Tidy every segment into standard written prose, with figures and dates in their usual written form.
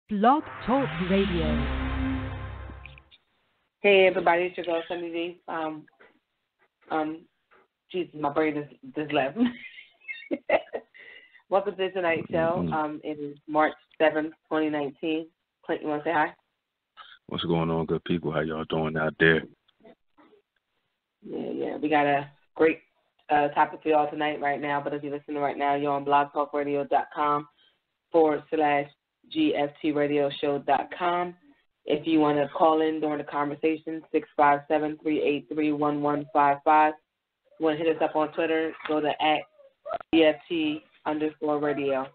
Blog Talk Radio. Hey everybody, it's your girl Sunny D. Jesus, my brain is just left. Welcome to tonight's show. It is March 7th, 2019. Clint, you want to say hi? What's going on, good people? How y'all doing out there? Yeah. We got a great topic for y'all tonight right now, but if you're listening right now, you're on blogtalkradiо.com/GFTradioshow.com. If you want to call in during the conversation, 657-383-1155. You want to hit us up on Twitter, go to @GFT_radio.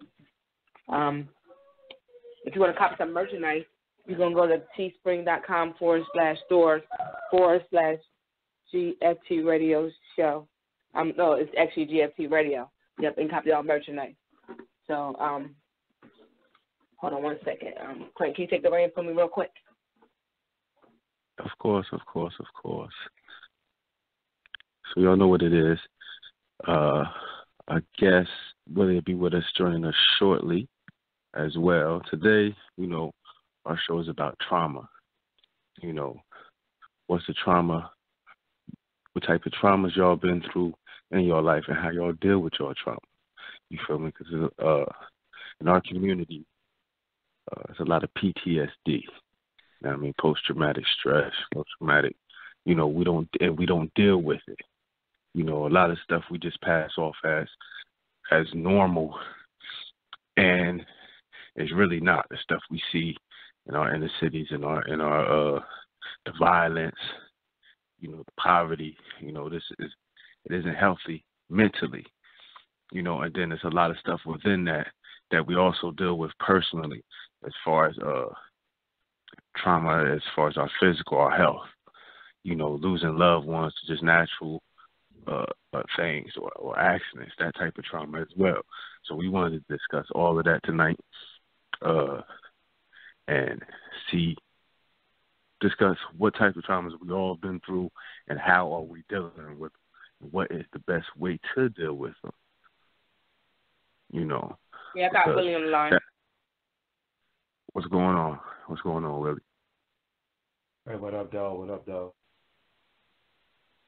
If you want to copy some merchandise, you're going to go to teespring.com/stores/GFT Radio Show. No, it's actually GFT Radio. Yep, and copy all merchandise. So, hold on one second. Clint, can you take the reins for me real quick? Of course. So y'all know what it is. I guess Willie will be with us, joining us shortly as well. Today, our show is about trauma. What's the trauma? What type of traumas y'all been through in your life and how y'all deal with your trauma. You feel me? Because in our community, there's a lot of PTSD. Post-traumatic stress, post-traumatic. We don't deal with it. A lot of stuff we just pass off as normal, and it's really not. The stuff we see in our inner cities, in our the violence, the poverty. It isn't healthy mentally. And then there's a lot of stuff within that we also deal with personally, as far as trauma, as far as our physical, our health. Losing loved ones to just natural things or accidents, that type of trauma as well. So we wanted to discuss all of that tonight, and discuss what type of traumas we all been through and how are we dealing with them. What is the best way to deal with them? Yeah, I got Willie on the line. What's going on? Willie? Hey, what up, dog?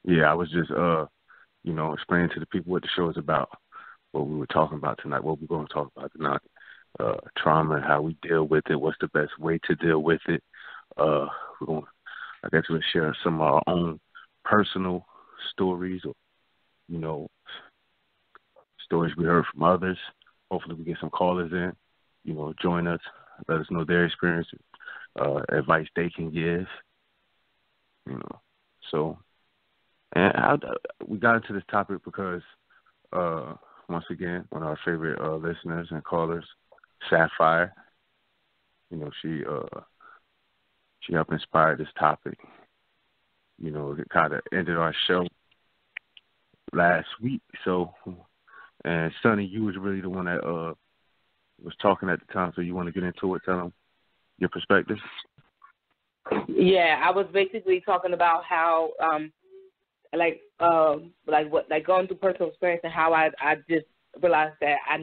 Yeah, I was just, explaining to the people what the show is about, what we were talking about tonight, what we're going to talk about tonight. Trauma, how we deal with it, what's the best way to deal with it. We'll share some of our own personal stories or, stories we heard from others. Hopefully we get some callers in, join us, let us know their experiences, advice they can give, So, and we got into this topic because, once again, one of our favorite listeners and callers, Sapphire, she helped inspire this topic. It kind of ended our show last week. So, and Sonny, you was really the one that was talking at the time. So you want to get into it? Tell them your perspective. Yeah, I was basically talking about how, going through personal experience and how I just realized that I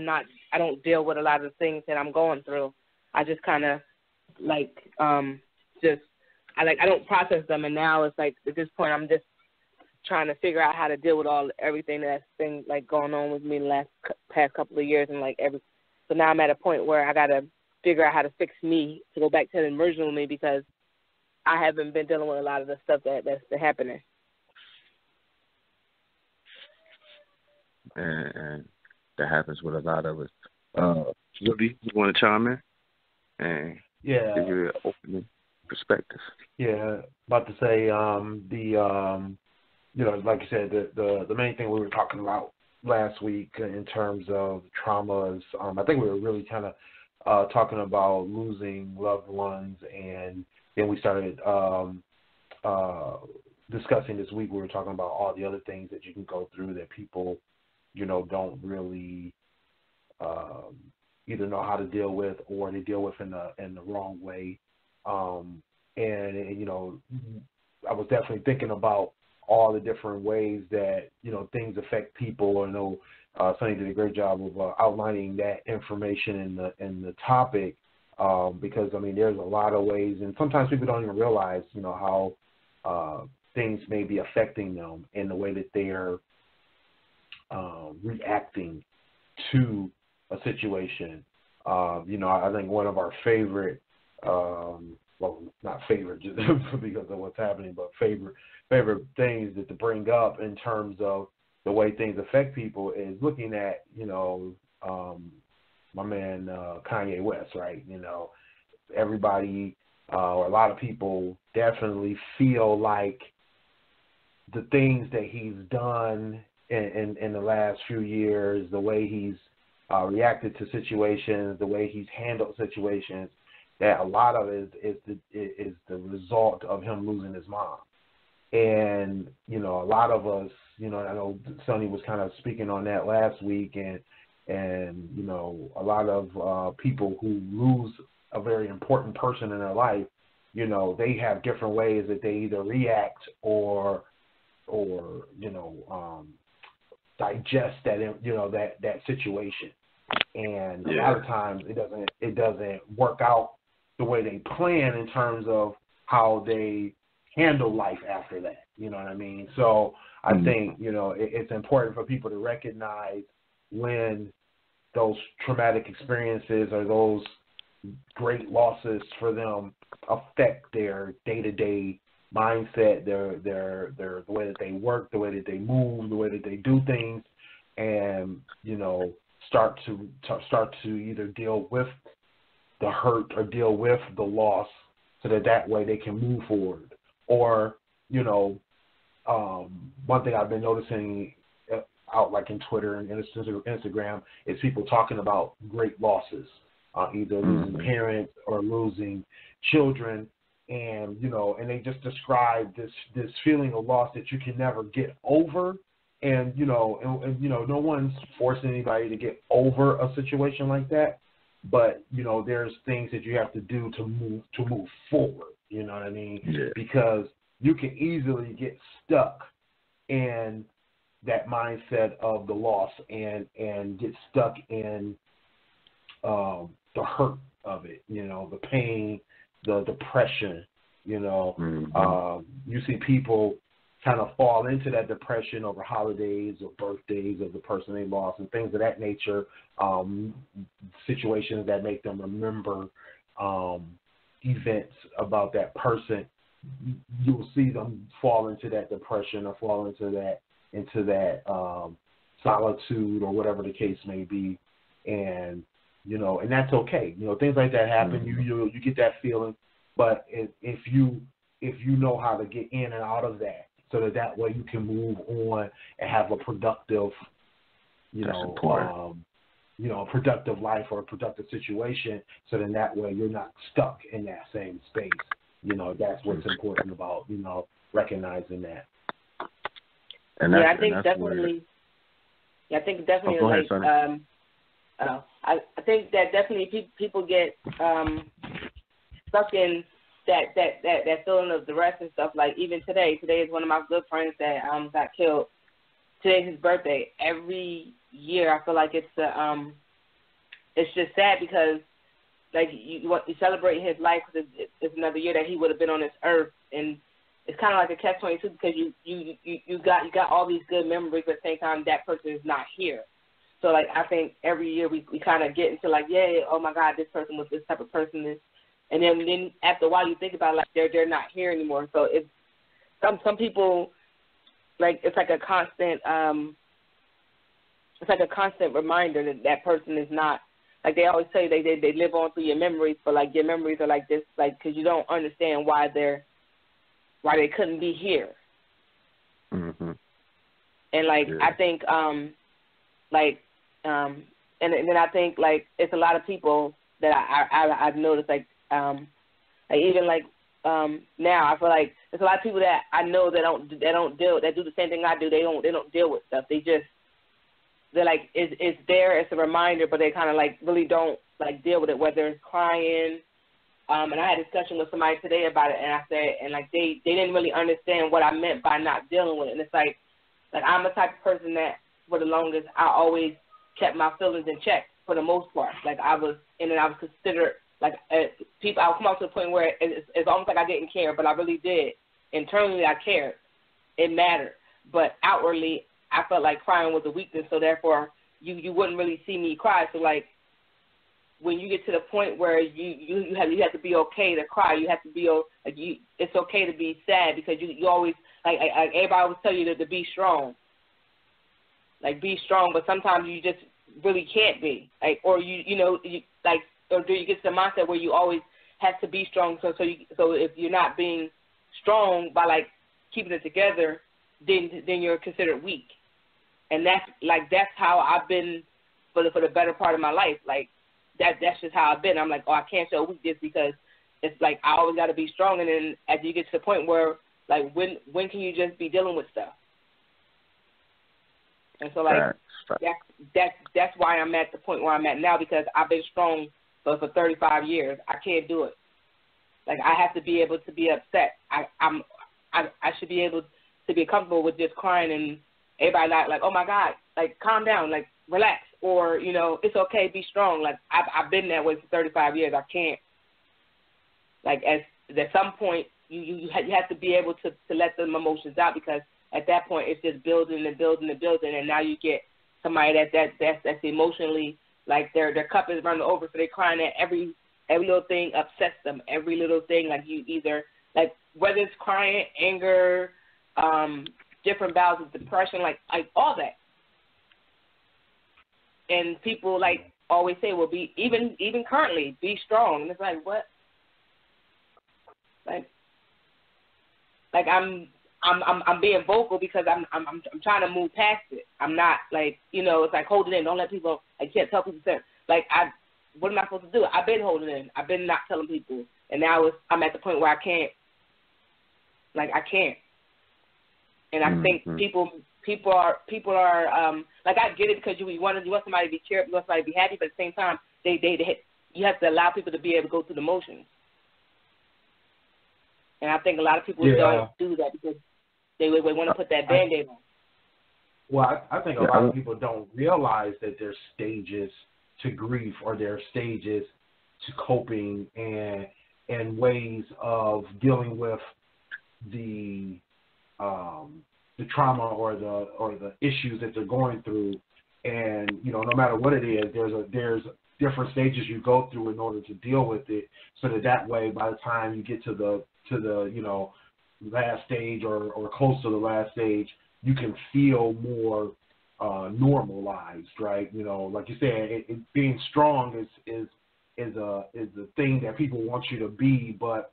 don't deal with a lot of the things that I'm going through. I just kind of I don't process them, and now it's like at this point I'm just trying to figure out how to deal with everything that's been going on with me the past couple of years, and so now I'm at a point where I got to figure out how to fix me to go back to the original me, because I haven't been dealing with a lot of the stuff that's been happening. And that happens with a lot of us. Willie, you want to chime in and give you an opening perspective? Yeah, about to say like you said, the main thing we were talking about last week in terms of traumas, I think we were really kind of talking about losing loved ones, and then we started discussing this week. We were talking about all the other things that you can go through that people, don't really either know how to deal with, or they deal with in the wrong way. And I was definitely thinking about all the different ways that, things affect people. I know Sonny did a great job of outlining that information in the topic. because, I mean, there's a lot of ways, and sometimes people don't even realize, you know, how things may be affecting them in the way that they're reacting to a situation. You know, I think one of our favorite, well, not favorite just because of what's happening, but favorite things that to bring up in terms of the way things affect people is looking at, you know, my man Kanye West, right? You know, everybody or a lot of people definitely feel like the things that he's done in the last few years, the way he's reacted to situations, the way he's handled situations, that a lot of it is the result of him losing his mom. And, you know, a lot of us, you know, I know Sonny was kind of speaking on that last week, and you know, a lot of people who lose a very important person in their life, you know, they have different ways that they either react or you know, digest that, you know, that situation. And a lot of times it doesn't work out the way they plan in terms of how they handle life after that. You know what I mean? So I think, you know, it's important for people to recognize when those traumatic experiences or those great losses for them affect their day-to-day mindset, their the way that they work, the way that they move, the way that they do things, and, you know, start to either deal with the hurt or deal with the loss so that way they can move forward. Or, you know, one thing I've been noticing out like in Twitter and Instagram is people talking about great losses, either losing parents or losing children, and, you know, and they just describe this feeling of loss that you can never get over. And, you know, and you know, no one's forcing anybody to get over a situation like that, but, you know, there's things that you have to do to move forward. You know what I mean? Yeah. Because you can easily get stuck in that mindset of the loss and get stuck in the hurt of it, you know, the pain, the depression, you know. You see people kind of fall into that depression over holidays or birthdays of the person they lost and things of that nature, situations that make them remember events about that person. You'll see them fall into that depression or fall into that solitude or whatever the case may be. And, you know, and that's okay. You know, things like that happen. You get that feeling, but if you know how to get in and out of that, so that way you can move on and have a productive, you know, a productive life or a productive situation. So then that way you're not stuck in that same space. You know, that's what's important about, you know, recognizing that. And I think definitely like I think that definitely people get stuck in that feeling of the rest and stuff. Like even today is one of my good friends that got killed. Today's his birthday. Every year I feel like it's just sad because like you celebrate his life because it's another year that he would have been on this earth, and it's kind of like a catch-22 because you got all these good memories, but at the same time that person is not here. So like I think every year we kind of get into like, yeah, oh my God, this person was this type of person, and then after a while you think about it, like they're not here anymore. So it's some people, like it's like a constant reminder that person is not. Like they always say, they live on through your memories, but like your memories are like this, like because you don't understand why they couldn't be here. Mm-hmm. And like I think and then I think like it's a lot of people that I've noticed like even like now I feel like there's a lot of people that I know that do the same thing I do. They don't deal with stuff. They're like it's there, it's a reminder, but they kind of like really don't like deal with it, whether it's crying. And I had a discussion with somebody today about it, and I said, and like they didn't really understand what I meant by not dealing with it. And it's like I'm the type of person that for the longest I always kept my feelings in check for the most part. Like I was considered like people, I'll come up to the point where it's almost like I didn't care, but I really did. Internally, I cared. It mattered. But outwardly, I felt like crying was a weakness, so therefore you wouldn't really see me cry. So, like, when you get to the point where you have to be okay to cry, you have to be it's okay to be sad, because you always like everybody always tell you to be strong, like be strong, but sometimes you just really can't be, like, or or do you get to the mindset where you always have to be strong, so if you're not being strong by like keeping it together, then you're considered weak, and that's how I've been for the better part of my life, like. That's just how I've been. I'm like, I can't show weakness because it's like I always got to be strong. And then as you get to the point where, like, when can you just be dealing with stuff? And so, like, that's why I'm at the point where I'm at now, because I've been strong for 35 years. I can't do it. Like, I have to be able to be upset. I should be able to be comfortable with just crying and everybody like, oh my God, like, calm down, like, relax, or, it's okay, be strong. Like, I've been that way for 35 years. I can't. Like, at some point, you have to be able to let them emotions out, because at that point it's just building and building and building, and now you get somebody that's emotionally, like, their cup is running over, so they're crying at every little thing upsets them, every little thing, like, you either, like, whether it's crying, anger, different bouts of depression, like all that. And people, like, always say, well, be even currently, be strong. And it's like, what? Like I'm being vocal because I'm trying to move past it. I'm not, like, it's like, hold it in. Don't let people, I can't tell people certain. Like, what am I supposed to do? I've been holding it in. I've been not telling people. And now I'm at the point where I can't. I can't. And I think people are like, I get it, because you want somebody to be cheerful, you want somebody to be happy, but at the same time, you have to allow people to be able to go through the motions. And I think a lot of people don't do that because they want to put that Band-Aid on. Well, I think a lot of people don't realize that there's stages to grief, or there are stages to coping, and ways of dealing with the trauma or the issues that they're going through. And no matter what it is, there's different stages you go through in order to deal with it, so that way, by the time you get to the last stage or close to the last stage, you can feel more normalized, right? Like you said, being strong is the thing that people want you to be, but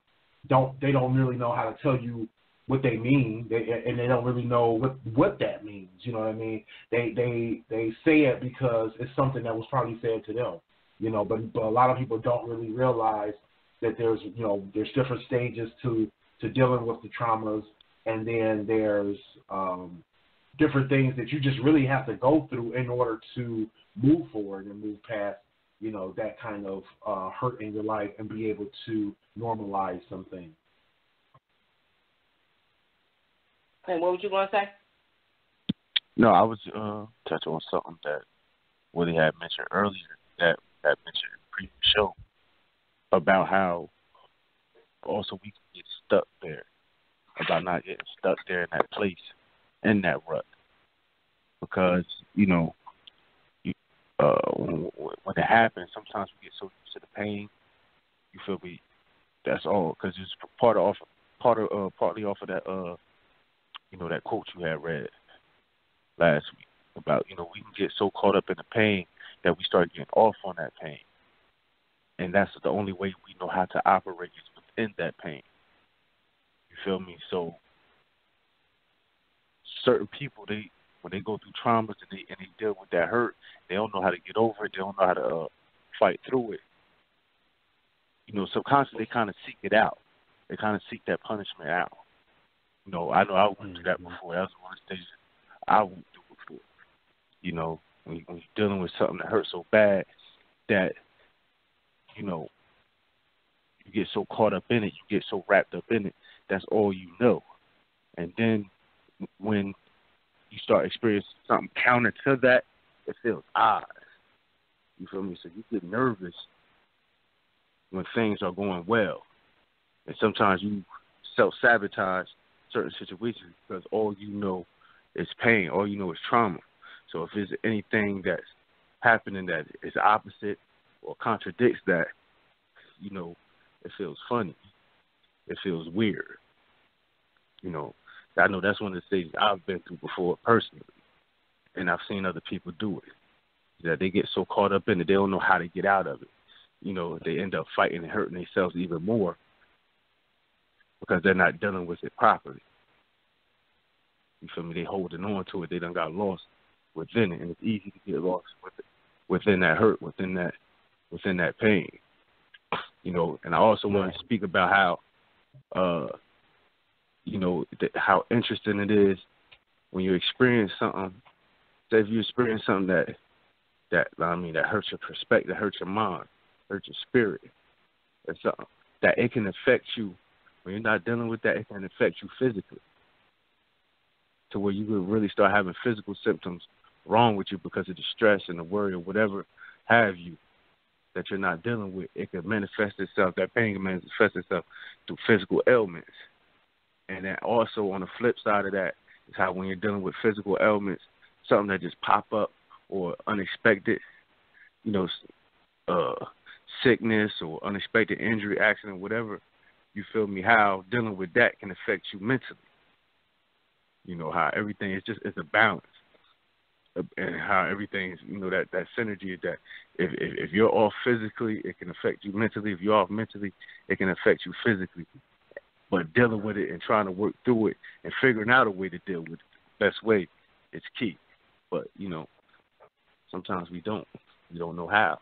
they don't really know how to tell you what they mean, and they don't really know what that means. You know what I mean? They say it because it's something that was probably said to them. But a lot of people don't really realize that there's different stages to dealing with the traumas, and then there's different things that you just really have to go through in order to move forward and move past that kind of hurt in your life, and be able to normalize something. And what were you going to say? No, I was touching on something that Willie had mentioned earlier, that mentioned in the previous show, about how also we can get stuck there, about not getting stuck there in that place, in that rut. Because, when it happens, sometimes we get so used to the pain, you feel me? That's all, because it's partly off of that, that quote you had read last week about, we can get so caught up in the pain that we start getting off on that pain. And that's the only way we know how to operate is within that pain. You feel me? So certain people, when they go through traumas and they deal with that hurt, they don't know how to get over it. They don't know how to fight through it. Subconsciously they kind of seek it out. They kind of seek that punishment out. I know I went through that before. That was one of the stages I went through before. When you're dealing with something that hurts so bad that, you get so caught up in it, you get so wrapped up in it, that's all you know. And then when you start experiencing something counter to that, it feels odd. You feel me? So you get nervous when things are going well. And sometimes you self-sabotage certain situations because all you know is pain, all you know is trauma. So if there's anything that's happening that is opposite or contradicts that, you know, it feels funny. It feels weird. You know, I know that's one of the stages I've been through before personally, and I've seen other people do it, that they get so caught up in it, they don't know how to get out of it. You know, they end up fighting and hurting themselves even more because they're not dealing with it properly. You feel me? They holding on to it. They done got lost within it, and it's easy to get lost within that hurt, within that pain. You know, and I also want to speak about how, you know, how interesting it is when you experience something. Say if you experience something that hurts your perspective, hurts your mind, hurts your spirit, or something that it can affect you. When you're not dealing with that, it can affect you physically, to where you will really start having physical symptoms wrong with you because of the stress and the worry or whatever have you that you're not dealing with. It can manifest itself, that pain can manifest itself through physical ailments. And then also on the flip side of that is how when you're dealing with physical ailments, something that just pop up or unexpected, you know, sickness or unexpected injury, accident, whatever, you feel me, how dealing with that can affect you mentally. You know, how everything is just, it's a balance. And how everything's, you know, that synergy, that if you're off physically, it can affect you mentally. If you're off mentally, it can affect you physically. But dealing with it and trying to work through it and figuring out a way to deal with it the best way is key. But, you know, sometimes we don't know how.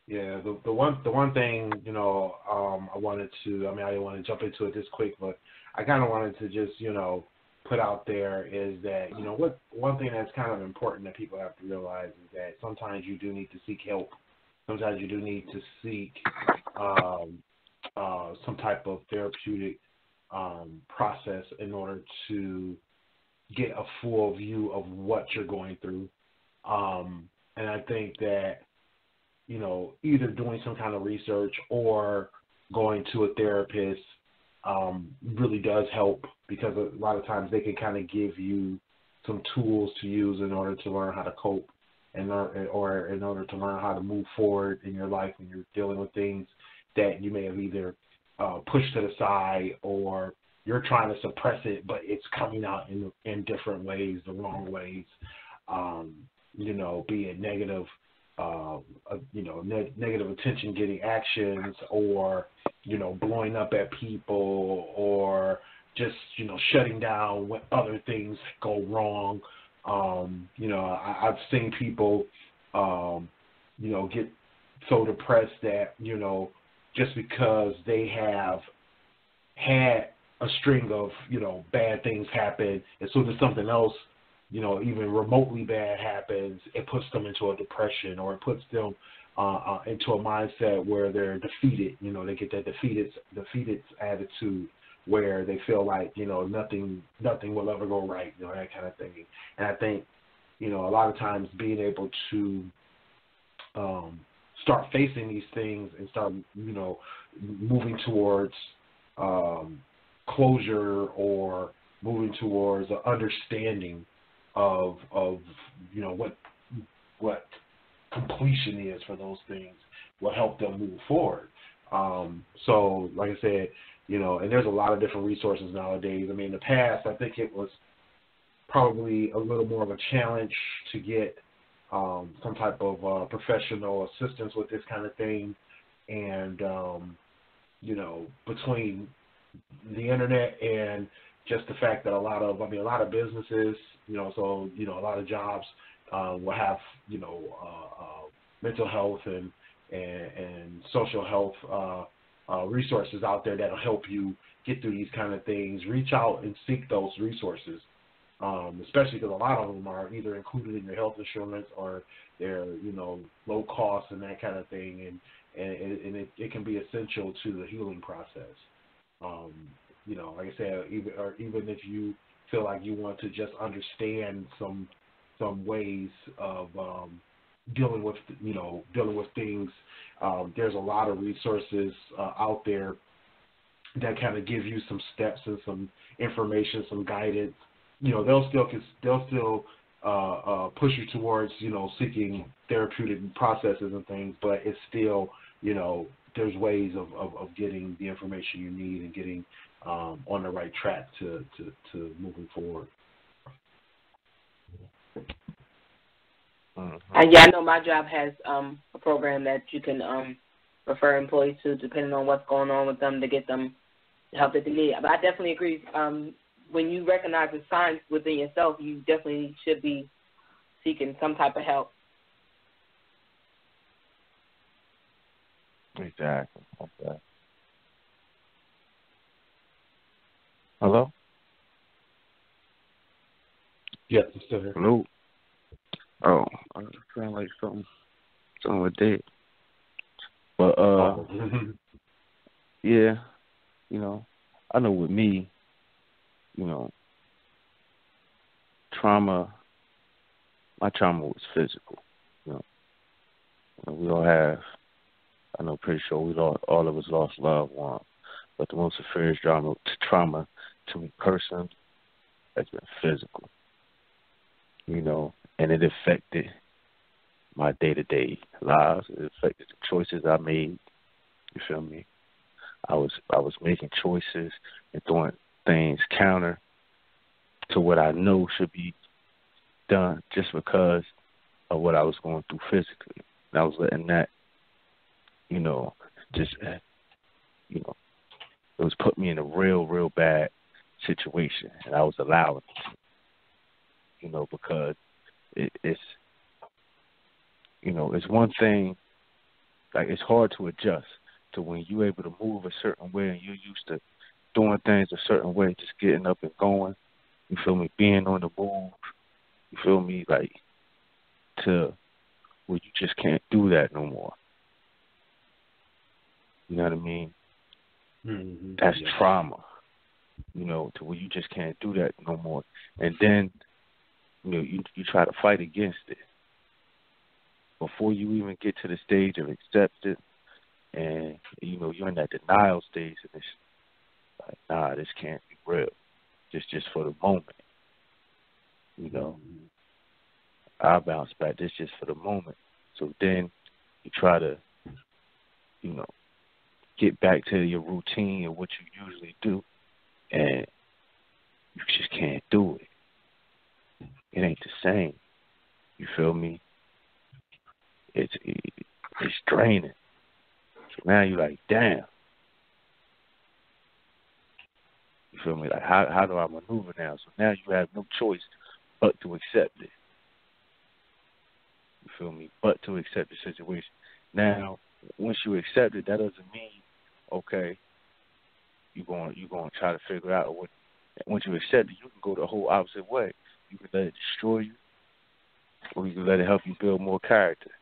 Yeah, the one thing, you know, I wanted to, I didn't want to jump into it this quick, but I kind of wanted to just, you know, put out there is that, you know, one thing that's kind of important that people have to realize is that sometimes you do need to seek help. Sometimes you do need to seek some type of therapeutic process in order to get a full view of what you're going through. And I think that, you know, either doing some kind of research or going to a therapist really does help, because a lot of times they can kind of give you some tools to use in order to learn how to cope or in order to learn how to move forward in your life when you're dealing with things that you may have either pushed to the side or you're trying to suppress it, but it's coming out in different ways, the wrong ways, you know, be it negative, negative attention-getting actions, or, you know, blowing up at people, or just, you know, shutting down when other things go wrong. You know, I've seen people, you know, get so depressed that, you know, just because they have had a string of, you know, bad things happen, as soon as something else, you know, even remotely bad happens, it puts them into a depression, or it puts them into a mindset where they're defeated. You know, they get that defeated attitude where they feel like, you know, nothing will ever go right, you know, that kind of thing. And I think, you know, a lot of times being able to start facing these things and start, you know, moving towards closure, or moving towards an understanding of you know, what completion is for those things will help them move forward. So like I said, you know, and there's a lot of different resources nowadays. I mean, in the past, I think it was probably a little more of a challenge to get some type of professional assistance with this kind of thing. And, you know, between the internet and just the fact that a lot of businesses, you know, so, you know, a lot of jobs will have, you know, mental health and social health resources out there that'll help you get through these kind of things. Reach out and seek those resources, especially because a lot of them are either included in your health insurance or they're, you know, low cost and that kind of thing, and it can be essential to the healing process. You know, like I said, even if you feel like you want to just understand some ways of dealing with things. There's a lot of resources out there that kind of give you some steps and some information, some guidance. They'll still push you towards seeking therapeutic processes and things, but it's still there's ways of getting the information you need and getting on the right track to moving forward. Yeah, I know my job has a program that you can refer employees to, depending on what's going on with them, to get them the help that they need. But I definitely agree. When you recognize the signs within yourself, you definitely should be seeking some type of help. Exactly. Okay. Hello? Yes, I'm still here. Hello? Oh, I sound like something was dead. But, yeah, I know with me, my trauma was physical. We all have, pretty sure all of us lost loved ones. But the most severe trauma to me personally has been physical. And it affected my day-to-day lives. It affected the choices I made. You feel me? I was making choices and doing things counter to what I know should be done just because of what I was going through physically. And I was letting that, it was put me in a real bad situation, and I was allowing it, because it's one thing, like it's hard to adjust to when you're able to move a certain way and you're used to doing things a certain way, just getting up and going, you feel me, being on the move, you feel me, like to where you just can't do that no more. You know what I mean? Mm-hmm. That's trauma, to where you just can't do that no more. And then, you try to fight against it. Before you even get to the stage of acceptance, and, you're in that denial stage, and it's like, nah, this can't be real. Just for the moment. I bounce back. This just for the moment. So then you try to, get back to your routine and what you usually do, and you just can't do it. It ain't the same. You feel me? It's draining. So now you're like, damn. You feel me? Like, how do I maneuver now? So now you have no choice but to accept it. You feel me? But to accept the situation. Now, once you accept it, that doesn't mean, okay, you're going to try to figure out what. Once you accept it, you can go the whole opposite way. You can let it destroy you, or you can let it help you build more character.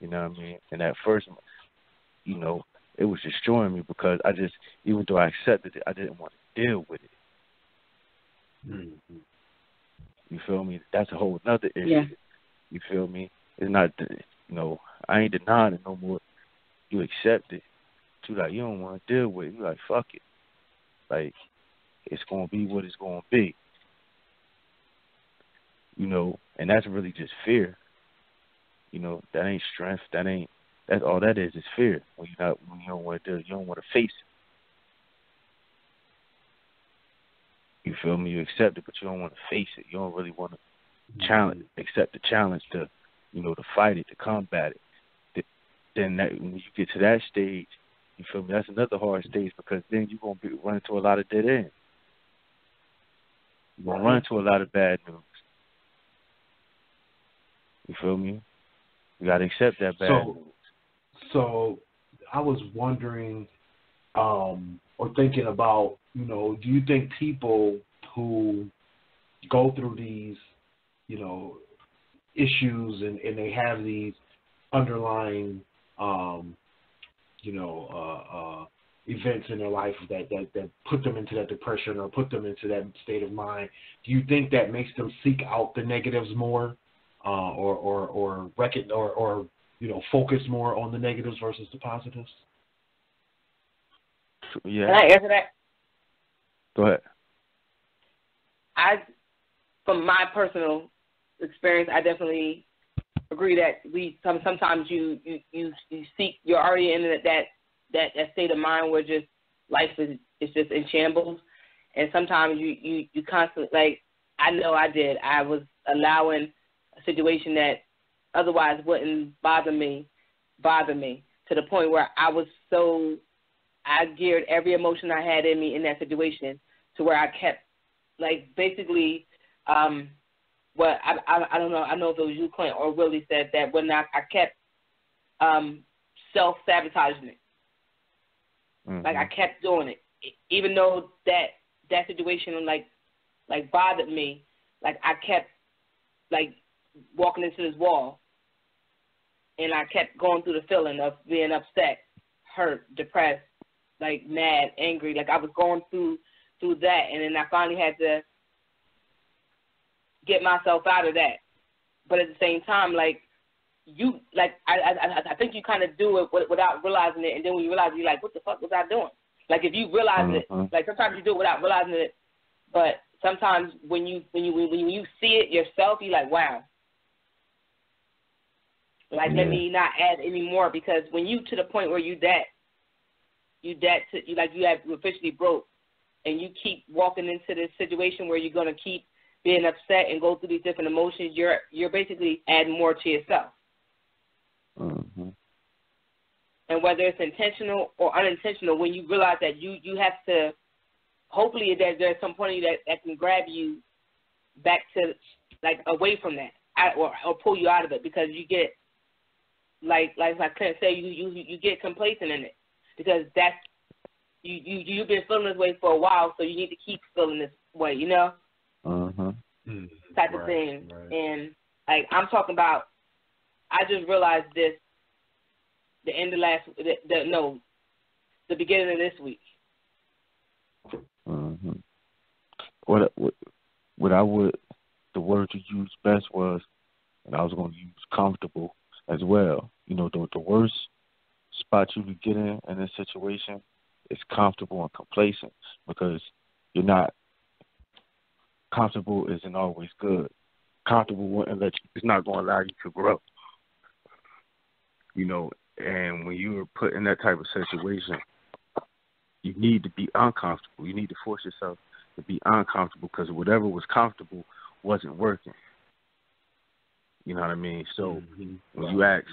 You know what I mean? And at first, it was destroying me because even though I accepted it, I didn't want to deal with it. Mm-hmm. You feel me? That's a whole other issue. Yeah. You feel me? It's not, I ain't denying it no more. You accept it. You like, you don't want to deal with it. You like, fuck it. Like, it's going to be what it's going to be. And that's really just fear. That ain't strength. That's all that is fear. When you don't want to do it, you don't want to face it. You feel me? You accept it, but you don't want to face it. You don't really want to accept the challenge to, to fight it, to combat it. Then when you get to that stage, you feel me? That's another hard stage because then you're going to run into a lot of dead ends. You're going to run into a lot of bad news. You feel me? You got to accept that bad news. So I was wondering or thinking about, do you think people who go through these, issues and they have these underlying, events in their life that put them into that depression or put them into that state of mind, do you think that makes them seek out the negatives more or focus more on the negatives versus the positives? Yeah. Can I answer that? Go ahead. From my personal experience, I definitely agree that sometimes you seek, you're already in that state of mind where just life is just in shambles, and sometimes you constantly, like, I know I did. I was allowing a situation that otherwise wouldn't bother me to the point where I geared every emotion I had in me in that situation to where I kept, like, basically, I don't know. I know if it was you, Clint, or Willie said that when I kept self-sabotaging it. Mm-hmm. Like, I kept doing it. Even though that situation, like bothered me, like, I kept, like, walking into this wall. And I kept going through the feeling of being upset, hurt, depressed, like, mad, angry. Like, I was going through that, and then I finally had to get myself out of that. But at the same time, like, I think you kind of do it without realizing it, and then when you realize it, you're like, what the fuck was I doing? Like, if you realize it, like, sometimes you do it without realizing it, but sometimes when you see it yourself, you're like, wow. Like, let me not add any more, because when you to the point where you have officially broke, and you keep walking into this situation where you're going to keep being upset and go through these different emotions, you're basically adding more to yourself. Mm-hmm. And whether it's intentional or unintentional, when you realize that you have to, hopefully there's some point of you that can grab you back to, like, away from that, or pull you out of it, because you get, like Clint said, you get complacent in it, because that's, you've been feeling this way for a while, so you need to keep feeling this way, you know? Type of thing. Right. And, like, I'm talking about, I just realized this the beginning of this week. Mm-hmm. The word you used best was, and I was going to use comfortable as well. You know, the worst spot you could get in this situation is comfortable and complacent, because you're not comfortable isn't always good. Comfortable it's not going to allow you to grow. You know, and when you're put in that type of situation, you need to be uncomfortable. You need to force yourself to be uncomfortable, because whatever was comfortable wasn't working. You know what I mean? So when you ask,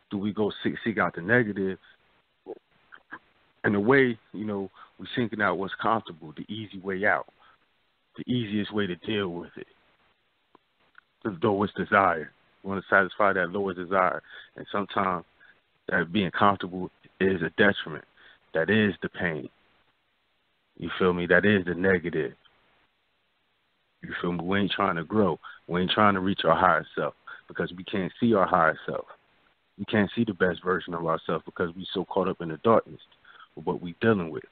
do we go seek out the negative? In a way, you know, we're seeking out what's comfortable, the easy way out, the easiest way to deal with it, the lowest desire. We want to satisfy that lowest desire. And sometimes that being comfortable is a detriment. That is the pain. You feel me? That is the negative. You feel me? We ain't trying to grow. We ain't trying to reach our higher self, because we can't see our higher self. We can't see the best version of ourselves, because we so caught up in the darkness with what we dealing with.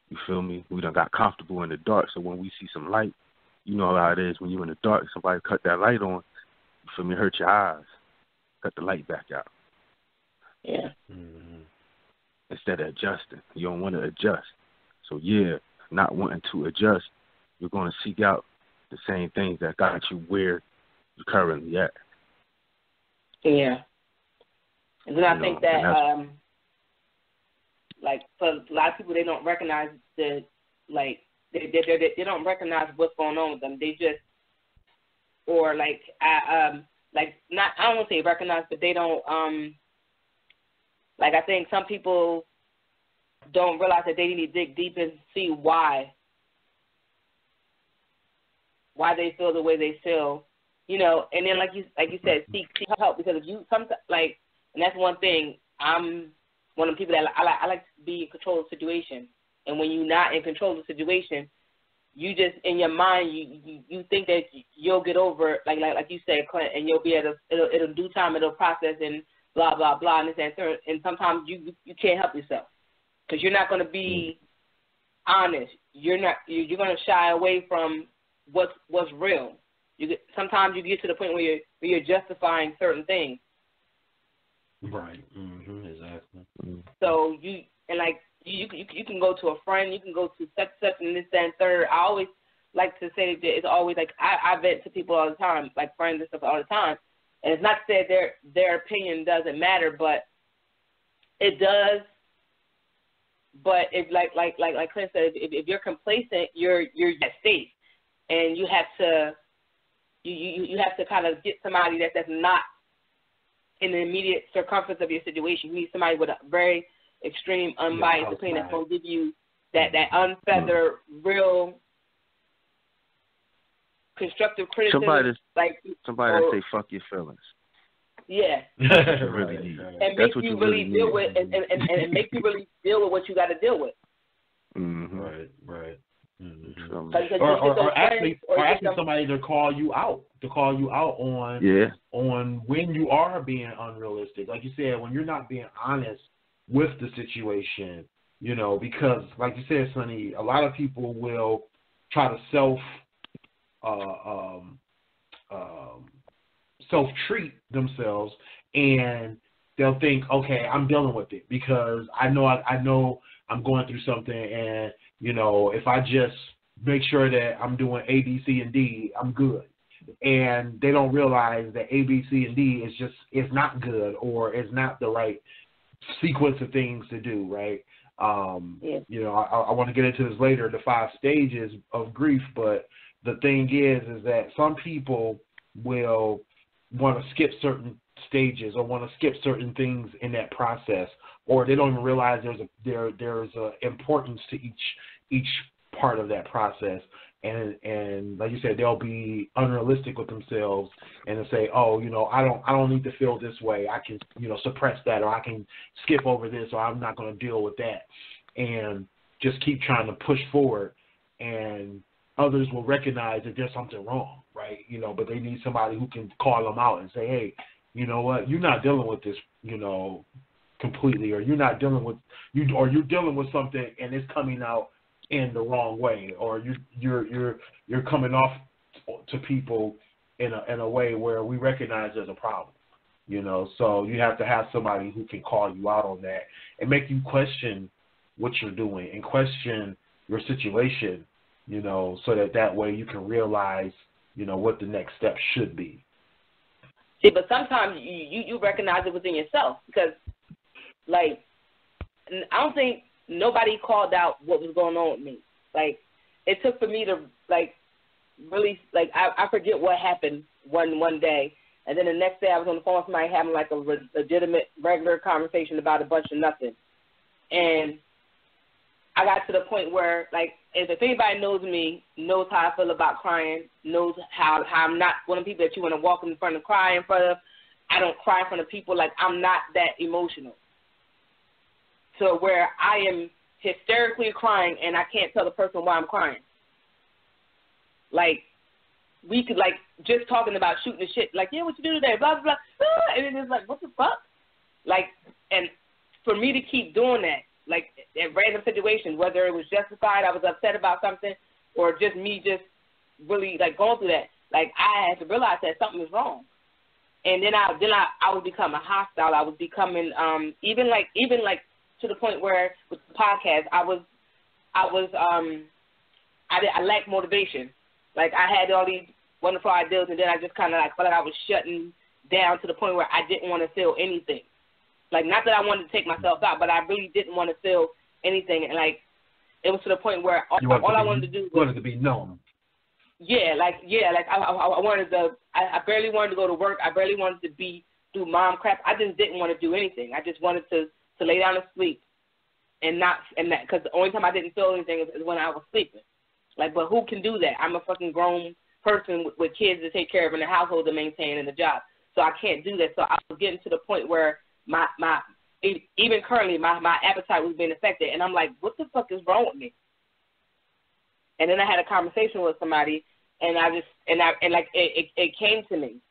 You feel me? We done got comfortable in the dark, so when we see some light, you know how it is when you're in the dark, somebody cut that light on, you feel me, hurt your eyes, cut the light back out. Yeah. Mm-hmm. Instead of adjusting. You don't want to adjust. So, not wanting to adjust, you're going to seek out the same things that got you where you're currently at. Yeah. And then I think that, like, for a lot of people, they don't recognize they don't recognize what's going on with them. They just, or I don't want to say recognize, but they don't, I think some people don't realize that they need to dig deep and see why they feel the way they feel, you know. And then, like you said, seek help, because if you sometimes, like, and that's one thing. I'm one of the people that I like to be in control of the situation. And when you're not in control of the situation, you just, in your mind, you think that you'll get over it, like you said, Clint, and you'll be it'll due time, it'll process, and blah blah blah, and this and that. And sometimes you can't help yourself, because you're not going to be honest. You're going to shy away from what's real. sometimes you get to the point where you're justifying certain things. Right. Exactly. So you can go to a friend, you can go to such and this, that, and third. I always like to say that it's always like I vent to people all the time, like friends and stuff all the time. And it's not to say their opinion doesn't matter, but it does. But if like Clint said, if you're complacent, you're at state, and you have to kind of get somebody that's not in the immediate circumference of your situation. You need somebody with a very extreme, unbiased opinion that's going to give you that unfeathered, real constructive criticism. Somebody that say fuck your feelings. Yeah. Really need. And make you really deal with and make you really deal with what you got to deal with. Mm-hmm. Right. Mm-hmm. Or asking somebody to call you out on when you are being unrealistic. Like you said, when you're not being honest with the situation, because like you said, Sonny, a lot of people will try to self-treat themselves, and they'll think, okay, I'm dealing with it because I know I'm going through something, and if I just make sure that I'm doing A, B, C, and D, I'm good. And they don't realize that A, B, C, and D is not good, or is not the right sequence of things to do, right? I want to get into this later, the 5 stages of grief, but the thing is that some people will want to skip certain stages or want to skip certain things in that process, or they don't even realize there's a importance to each part of that process. And like you said, they'll be unrealistic with themselves and they'll say, I don't need to feel this way. I can suppress that, or I can skip over this, or I'm not going to deal with that, and just keep trying to push forward. And others will recognize that there's something wrong, right? But they need somebody who can call them out and say, hey, you know what, you're not dealing with this, completely, or you're not dealing with or you're dealing with something and it's coming out in the wrong way, or you're coming off to people in a way where we recognize there's a problem, So you have to have somebody who can call you out on that and make you question what you're doing and question your situation, so that way you can realize, what the next step should be. See, but sometimes you recognize it within yourself, because, like, I don't think nobody called out what was going on with me. Like, it took for me to, like, really, like, I forget what happened one day, and then the next day I was on the phone with somebody having, like, a legitimate, regular conversation about a bunch of nothing. And I got to the point where, like, if anybody knows me, knows how I feel about crying, knows how I'm not one of the people that you want to walk in front and cry in front of. I don't cry in front of people. Like, I'm not that emotional. So where I am hysterically crying and I can't tell the person why I'm crying. Like, we could, like, just talking about shooting the shit, like, yeah, what you do today, blah, blah, blah, and it's like, what the fuck? Like, and for me to keep doing that, like, in random situations, whether it was justified, I was upset about something, or just me just really, like, going through that, like, I had to realize that something was wrong. And then I was becoming hostile. I was becoming even like to the point where with the podcast, I lacked motivation. Like, I had all these wonderful ideas, and then I just kind of like felt like I was shutting down to the point where I didn't want to feel anything. Like, not that I wanted to take myself out, but I really didn't want to feel anything. And, like, it was to the point where all I wanted to do was... wanted to be numb. I wanted to... I barely wanted to go to work. I barely wanted to do mom crap. I just didn't want to do anything. I just wanted to lay down and sleep. Because the only time I didn't feel anything is when I was sleeping. Like, but who can do that? I'm a fucking grown person with kids to take care of and a household to maintain and a job. So I can't do that. So I was getting to the point where even currently my appetite was being affected, and I'm like, what the fuck is wrong with me? And then I had a conversation with somebody, and it came to me.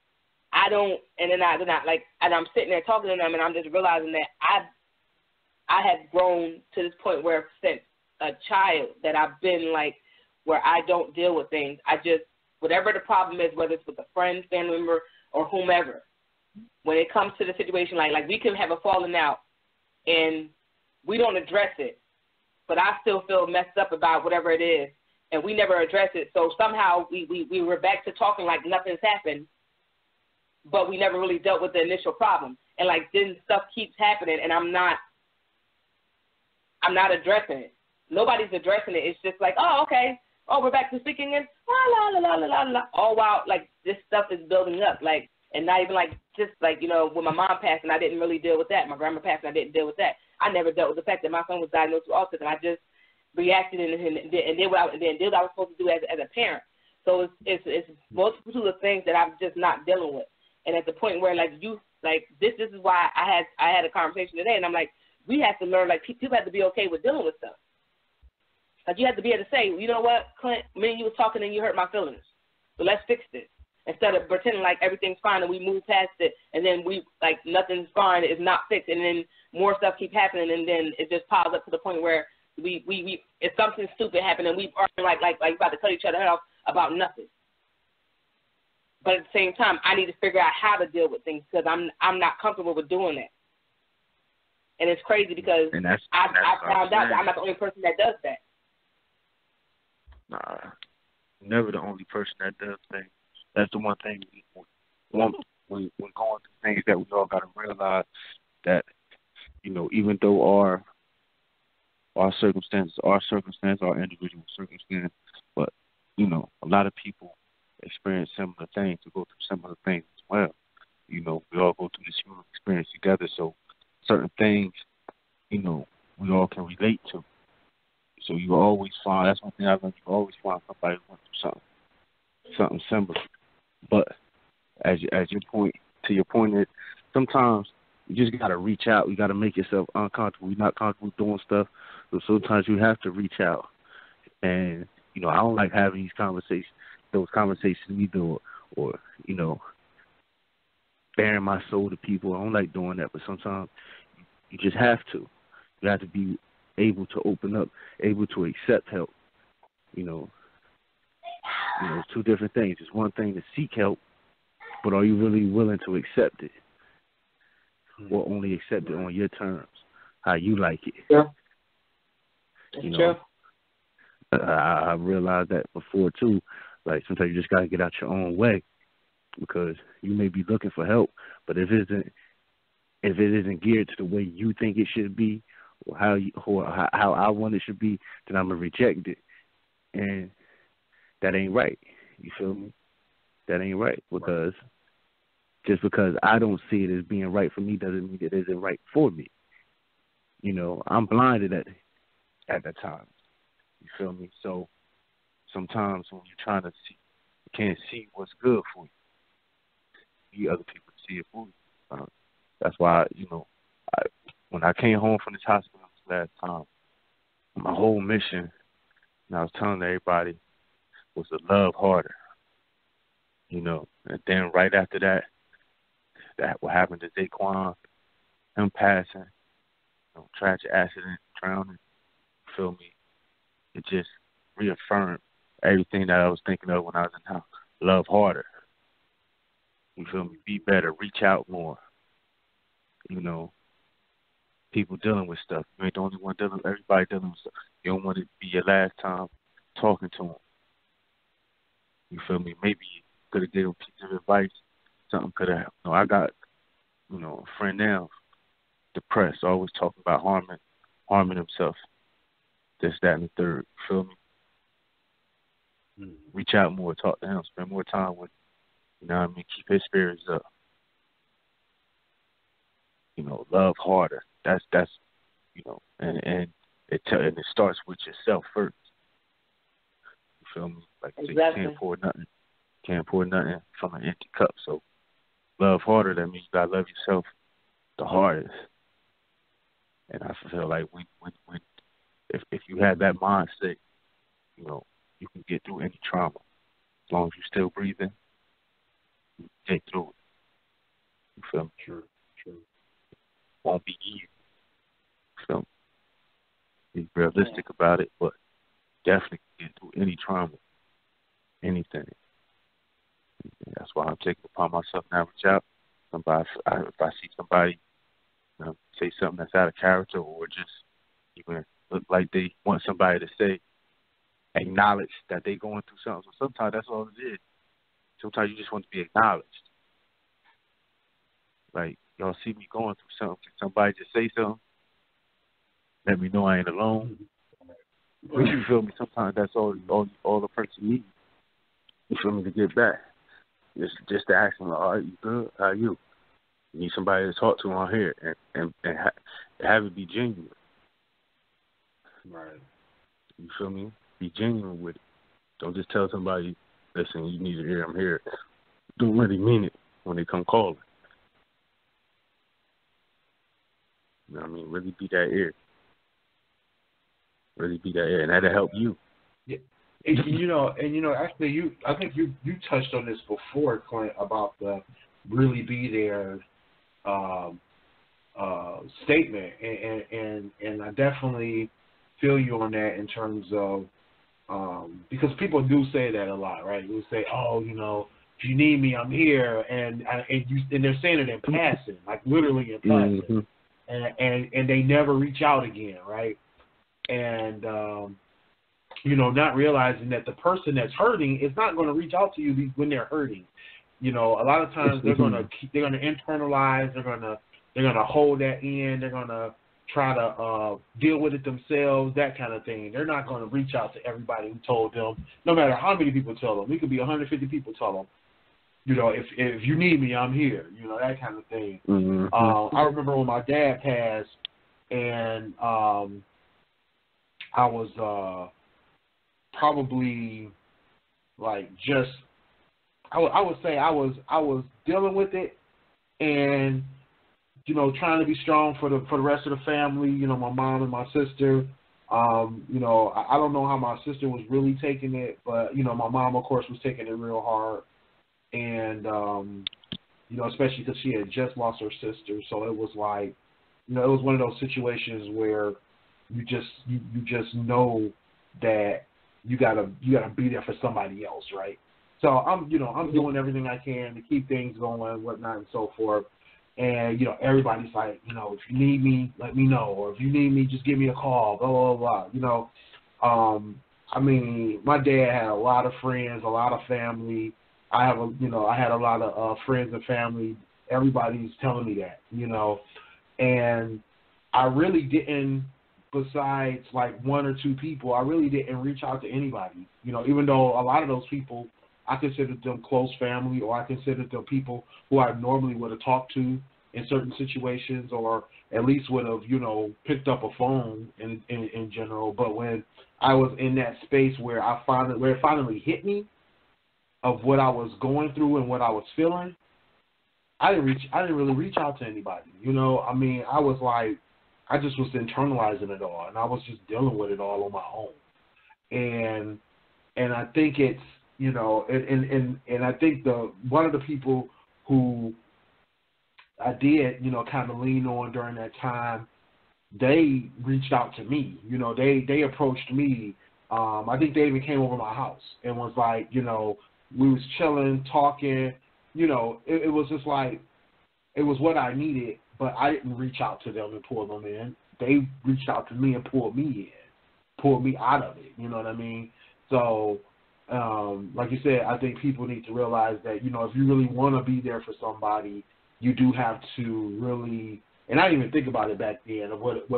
I'm sitting there talking to them, and I'm just realizing that I have grown to this point where since a child that I've been like, where I don't deal with things. I just whatever the problem is, whether it's with a friend, family member, or whomever, when it comes to the situation, like we can have a falling out and we don't address it, but I still feel messed up about whatever it is, and we never address it. So somehow we were back to talking like nothing's happened, but we never really dealt with the initial problem. And like then stuff keeps happening, and I'm not addressing it. Nobody's addressing it. It's just like, oh, okay. Oh, we're back to speaking in la la la la la la. All while like this stuff is building up, like, and not even like just like, you know, when my mom passed and I didn't really deal with that. My grandma passed and I didn't deal with that. I never dealt with the fact that my son was diagnosed with autism. I just reacted and did what I was supposed to do as a parent. So it's multiple of things that I'm just not dealing with. And at the point where like this is why I had a conversation today, and I'm like, we have to learn, like people have to be okay with dealing with stuff. Like you have to be able to say, you know what, Clint, me and you was talking and you hurt my feelings, so let's fix this. Instead of pretending like everything's fine and we move past it, and then we like nothing's fine, it's not fixed, and then more stuff keep happening, and then it just piles up to the point where we if something stupid happened and we are like about to cut each other head off about nothing. But at the same time, I need to figure out how to deal with things because I'm not comfortable with doing that. And it's crazy because I found out that I'm not the only person that does that. Nah, never the only person that does things. That's the one thing when going through things that we all got to realize that, you know, even though our circumstances, our individual circumstance, but, you know, a lot of people experience similar things, to go through similar things as well. You know, we all go through this human experience together, so certain things, you know, we all can relate to. So you always find, that's one thing I learned, you always find somebody who went through something similar. But as your point, to your point is, sometimes you just got to reach out. You got to make yourself uncomfortable. You're not comfortable doing stuff, so sometimes you have to reach out. And, you know, I don't like having those conversations either, or you know, bearing my soul to people. I don't like doing that, but sometimes you just have to. You have to be able to open up, able to accept help. You know, two different things. It's one thing to seek help, but are you really willing to accept it? Or only accept it on your terms, how you like it? Yeah. You know, I realized that before too. Like sometimes you just gotta get out your own way, because you may be looking for help, but if it isn't geared to the way you think it should be, or how I want it should be, then I'm gonna reject it, and that ain't right. You feel me? That ain't right, because just because I don't see it as being right for me doesn't mean it isn't right for me. You know, I'm blinded at that time. You feel me? So sometimes when you're trying to see, you can't see what's good for you. You need other people to see it for you. That's why, you know, when I came home from this hospital this last time, my whole mission, and I was telling everybody, was to love harder. You know, and then right after that what happened to Daquan, him passing, you know, tragic accident, drowning, you feel me? It just reaffirmed everything that I was thinking of when I was in house. Love harder. You feel me? Be better. Reach out more. You know, people dealing with stuff. You ain't the only one dealing with, everybody dealing with stuff. You don't want it to be your last time talking to them. You feel me? Maybe you could have given them a piece of advice. Something could have, you know, I got, you know, a friend now, depressed, always talking about harming himself. This, that, and the third. You feel me? Reach out more, talk to him, spend more time with him. You know what I mean? Keep his spirits up. You know, love harder. That's you know, and it starts with yourself first. You feel me? Like exactly. You can't pour nothing from an empty cup. So love harder. That means you gotta love yourself the hardest. And I feel like when if you have that mindset, you know, you can get through any trauma. As long as you're still breathing, you can get through it. You feel me? Sure. Won't be easy. So be realistic about it, but definitely can get through any trauma, anything. And that's why I'm taking it upon myself now to reach out. If I see somebody say something that's out of character or just even look like they want somebody to say, acknowledge that they going through something. So sometimes that's all it is. Sometimes you just want to be acknowledged. Like, y'all see me going through something. Can somebody just say something? Let me know I ain't alone. You feel me? Sometimes that's all the person needs. You feel me? To get back. Just to ask them, all right, you good? How are you? You need somebody to talk to on here and have it be genuine. Right. You feel me? Be genuine with it. Don't just tell somebody, listen, you need to hear I'm here. Don't really mean it when they come calling. You know what I mean? Really be that ear. Really be that ear, and that'll help you. Yeah. Actually, I think you touched on this before, Clint, about the really be there statement, and I definitely feel you on that in terms of because people do say that a lot, right? They say, "Oh, if you need me, I'm here," and they're saying it in passing, like literally in passing, and they never reach out again, right? And not realizing that the person that's hurting is not going to reach out to you when they're hurting. A lot of times they're going to internalize, they're going to hold that in, they're going to try to deal with it themselves, that kind of thing. They're not going to reach out to everybody who told them, no matter how many people tell them. It could be 150 people tell them, if you need me, I'm here, that kind of thing. I remember when my dad passed, and I was probably like just I would say I was dealing with it and trying to be strong for the rest of the family, my mom and my sister. I don't know how my sister was really taking it, but my mom of course was taking it real hard, and especially because she had just lost her sister, so it was like it was one of those situations where you just know that you gotta be there for somebody else, right? So I'm doing everything I can to keep things going, whatnot, and so forth. And everybody's like, if you need me, let me know, or if you need me, just give me a call, blah blah blah. I mean, my dad had a lot of friends, a lot of family. I had a lot of friends and family. Everybody's telling me that, and I really didn't. Besides like one or two people, I really didn't reach out to anybody. Even though a lot of those people, I considered them close family, or I considered them people who I normally would have talked to in certain situations, or at least would have, picked up a phone in general. But when I was in that space where it finally hit me of what I was going through and what I was feeling, I didn't really reach out to anybody. I mean, I was like, I just was internalizing it all, and I was just dealing with it all on my own. And I think it's, and I think one of the people who I did, kind of lean on during that time, they reached out to me. They approached me. I think they even came over my house and was like, we was chilling, talking. It was just like, it was what I needed. But I didn't reach out to them and pull them in. They reached out to me and pulled me out of it. You know what I mean? So, like you said, I think people need to realize that, if you really want to be there for somebody, you do have to really, and I didn't even think about it back then of what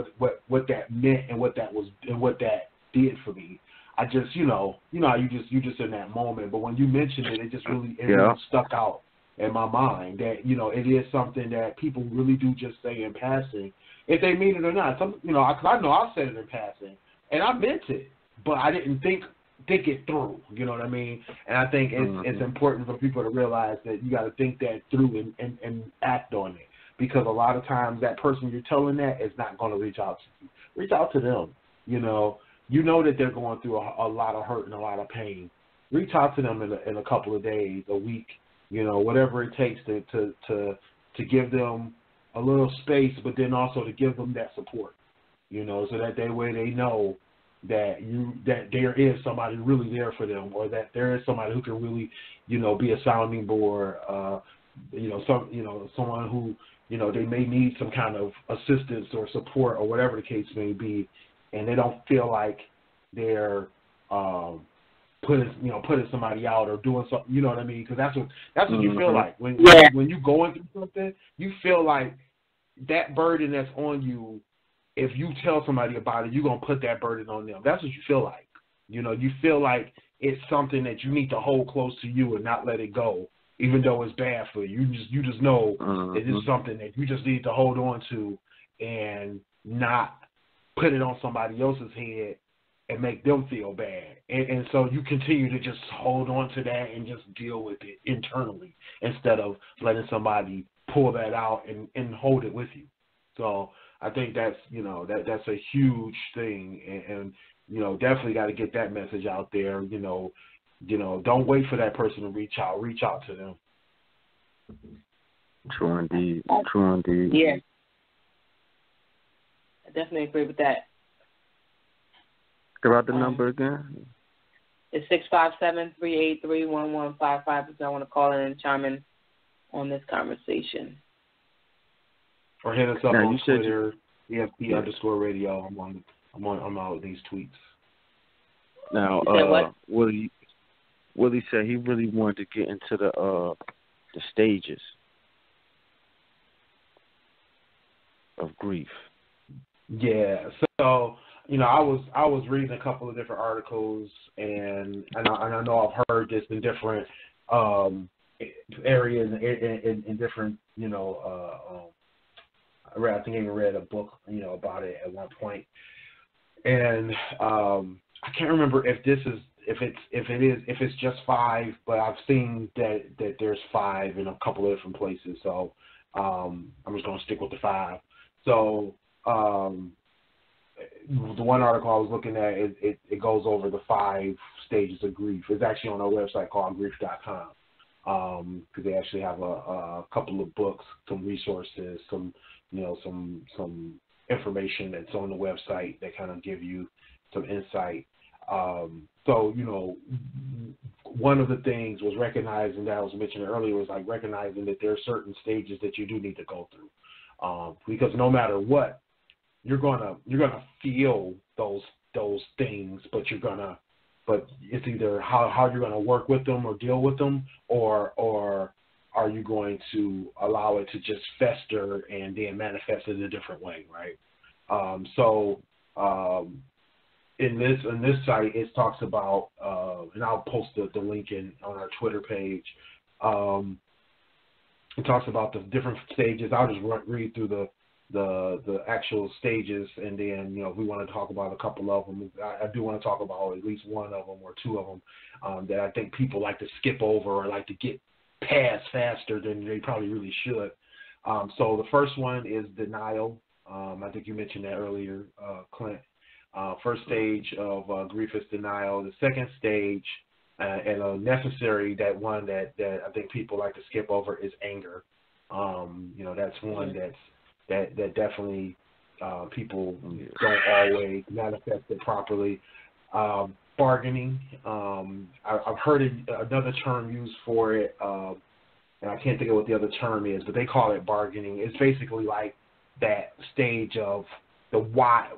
that meant and what that was and what that did for me. I just, how you just in that moment. But when you mentioned it, it just really stuck out in my mind that, it is something that people really do just say in passing, if they mean it or not. Because I know I said it in passing, and I meant it, but I didn't think it through, you know what I mean? And I think it's important for people to realize that you got to think that through and act on it, because a lot of times that person you're telling that is not going to reach out to you. Reach out to them, You know that they're going through a lot of hurt and a lot of pain. Reach out to them in a couple of days, a week, whatever it takes to give them a little space, but then also to give them that support, so that way they know that there is somebody really there for them, or that there is somebody who can really, be a sounding board. Someone who, they may need some kind of assistance or support or whatever the case may be, and they don't feel like they're putting somebody out or doing something. You know what I mean? Because that's what you feel like when you going through something. You feel like that burden that's on you. If you tell somebody about it, you're gonna put that burden on them. That's what you feel like. You feel like it's something that you need to hold close to you and not let it go, even though it's bad for you. You just know that it's something that you just need to hold on to and not put it on somebody else's head and make them feel bad. And so you continue to just hold on to that and just deal with it internally instead of letting somebody pull that out and hold it with you. So I think that's, that's a huge thing, and definitely got to get that message out there. Don't wait for that person to reach out to them. True indeed. Yeah, I definitely agree with that. Give out the number again. It's 657-383-1155 if y'all want to call in and chime in on this conversation. Or hit us up on Twitter, G.F.T _radio. I'm out with these tweets. Now, Willie said he really wanted to get into the stages of grief. Yeah. So, I was reading a couple of different articles, and I know I've heard this in different areas in different I think I even read a book, about it at one point, and I can't remember if it's just 5, but I've seen that there's 5 in a couple of different places, so I'm just gonna stick with the 5. So the one article I was looking at, it goes over the 5 stages of grief. It's actually on our website called grief.com, because they actually have a couple of books, some resources, some information that's on the website that kind of give you some insight. So, one of the things was recognizing that I was mentioning earlier was like recognizing that there are certain stages that you do need to go through, because no matter what, you're gonna feel those things, but it's either how you're gonna work with them or deal with them, or are you going to allow it to just fester and then manifest in a different way, right? In this site, it talks about, and I'll post the link on our Twitter page. It talks about the different stages. I'll just read through the actual stages, and then if we want to talk about a couple of them, I do want to talk about at least one of them or two of them that I think people like to skip over or like to get past faster than they probably really should. So the first one is denial. I think you mentioned that earlier, Clint. First stage of grief is denial. The second stage, and a necessary, that one that I think people like to skip over, is anger. That's one that definitely people don't always manifest it properly. Bargaining. I've heard another term used for it, and I can't think of what the other term is, but they call it bargaining. It's basically like that stage of the why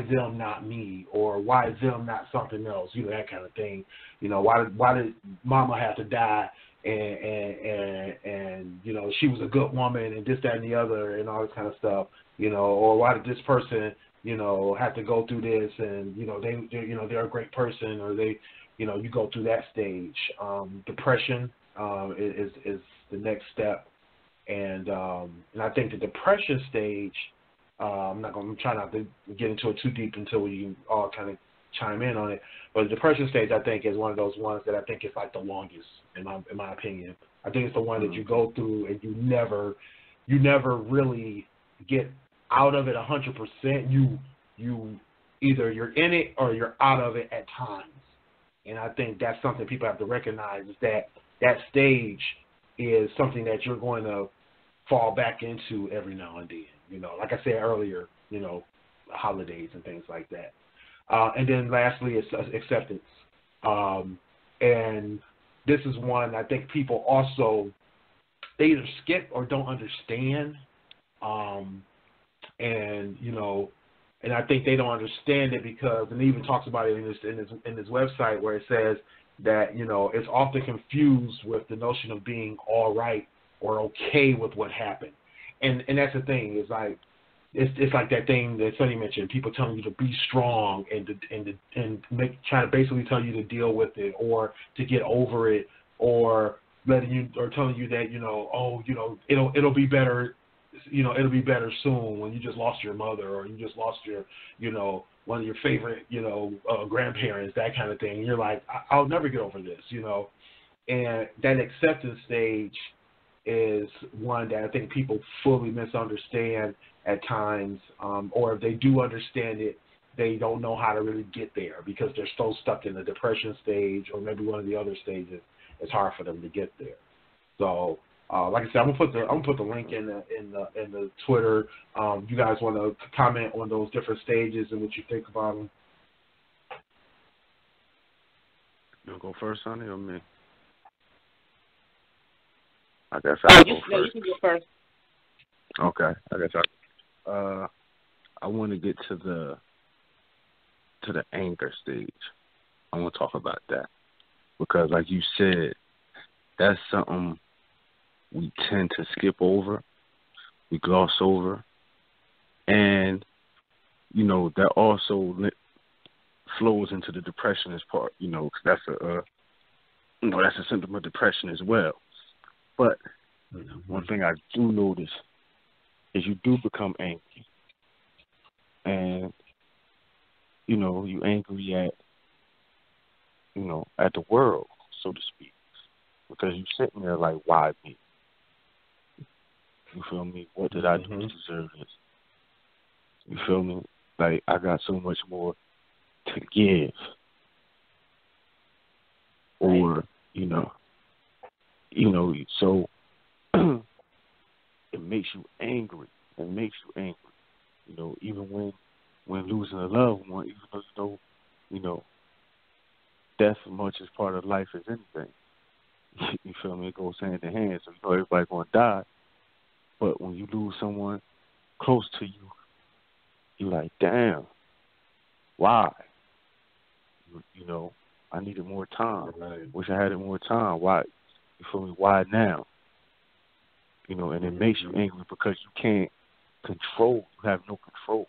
them, not me, or why them, not something else, that kind of thing. Why did mama have to die, and she was a good woman, and this, that, and the other, and all this kind of stuff, or why did this person, have to go through this, and they're a great person, or they, you go through that stage. Depression is the next step, and I think the depression stage, I'm trying not to get into it too deep until we all kind of chime in on it. But the depression stage, I think, is one of those ones that I think is like the longest, in my opinion. I think it's the one that you go through and you never really get out of it 100%. You either you're in it or you're out of it at times. And I think that's something people have to recognize, is that stage is something that you're going to fall back into every now and then. Like I said earlier, holidays and things like that. And then lastly, it's acceptance. And this is one I think people also, they either skip or don't understand. And, you know, and I think they don't understand it because, and he even talks about it in his website where it says that, you know, it's often confused with the notion of being all right or okay with what happened. And that's the thing, is like, it's like that thing that Sonny mentioned, people telling you to be strong and trying to basically tell you to deal with it or to get over it, or telling you that, you know, oh, you know, it'll be better, you know, it'll be better soon when you just lost your mother or you just lost your, you know, one of your favorite, you know, grandparents, that kind of thing. And you're like, I'll never get over this, you know. And that acceptance stage is one that I think people fully misunderstand at times, or if they do understand it, they don't know how to really get there because they're so stuck in the depression stage or maybe one of the other stages. It's hard for them to get there. So, like I said, I'm gonna put the link in the Twitter. You guys want to comment on those different stages and what you think about them? You want to go first, Sonny, or me? I guess I'll go first. You can go first. Okay, I guess I want to get to the anger stage. I want to talk about that because, like you said, that's something we tend to skip over, we gloss over, and you know that also flows into the depressionist part. You know, 'cause that's a symptom of depression as well. But one thing I do notice is you do become angry. And, you know, you angry at, you know, at the world, so to speak. Because you're sitting there like, why me? You feel me? What did I do to deserve this? You feel me? Like, I got so much more to give. Or, you know, so it makes you angry. It makes you angry. You know, even when losing a loved one, even though you know, death as much as part of life as anything. You feel me? It goes hand in hand. So you know everybody's gonna die. But when you lose someone close to you, you're like, damn, why? You know, I needed more time. Right. Wish I had it more time. Why? You feel me? Why now? You know, and it makes you angry because you can't control. You have no control.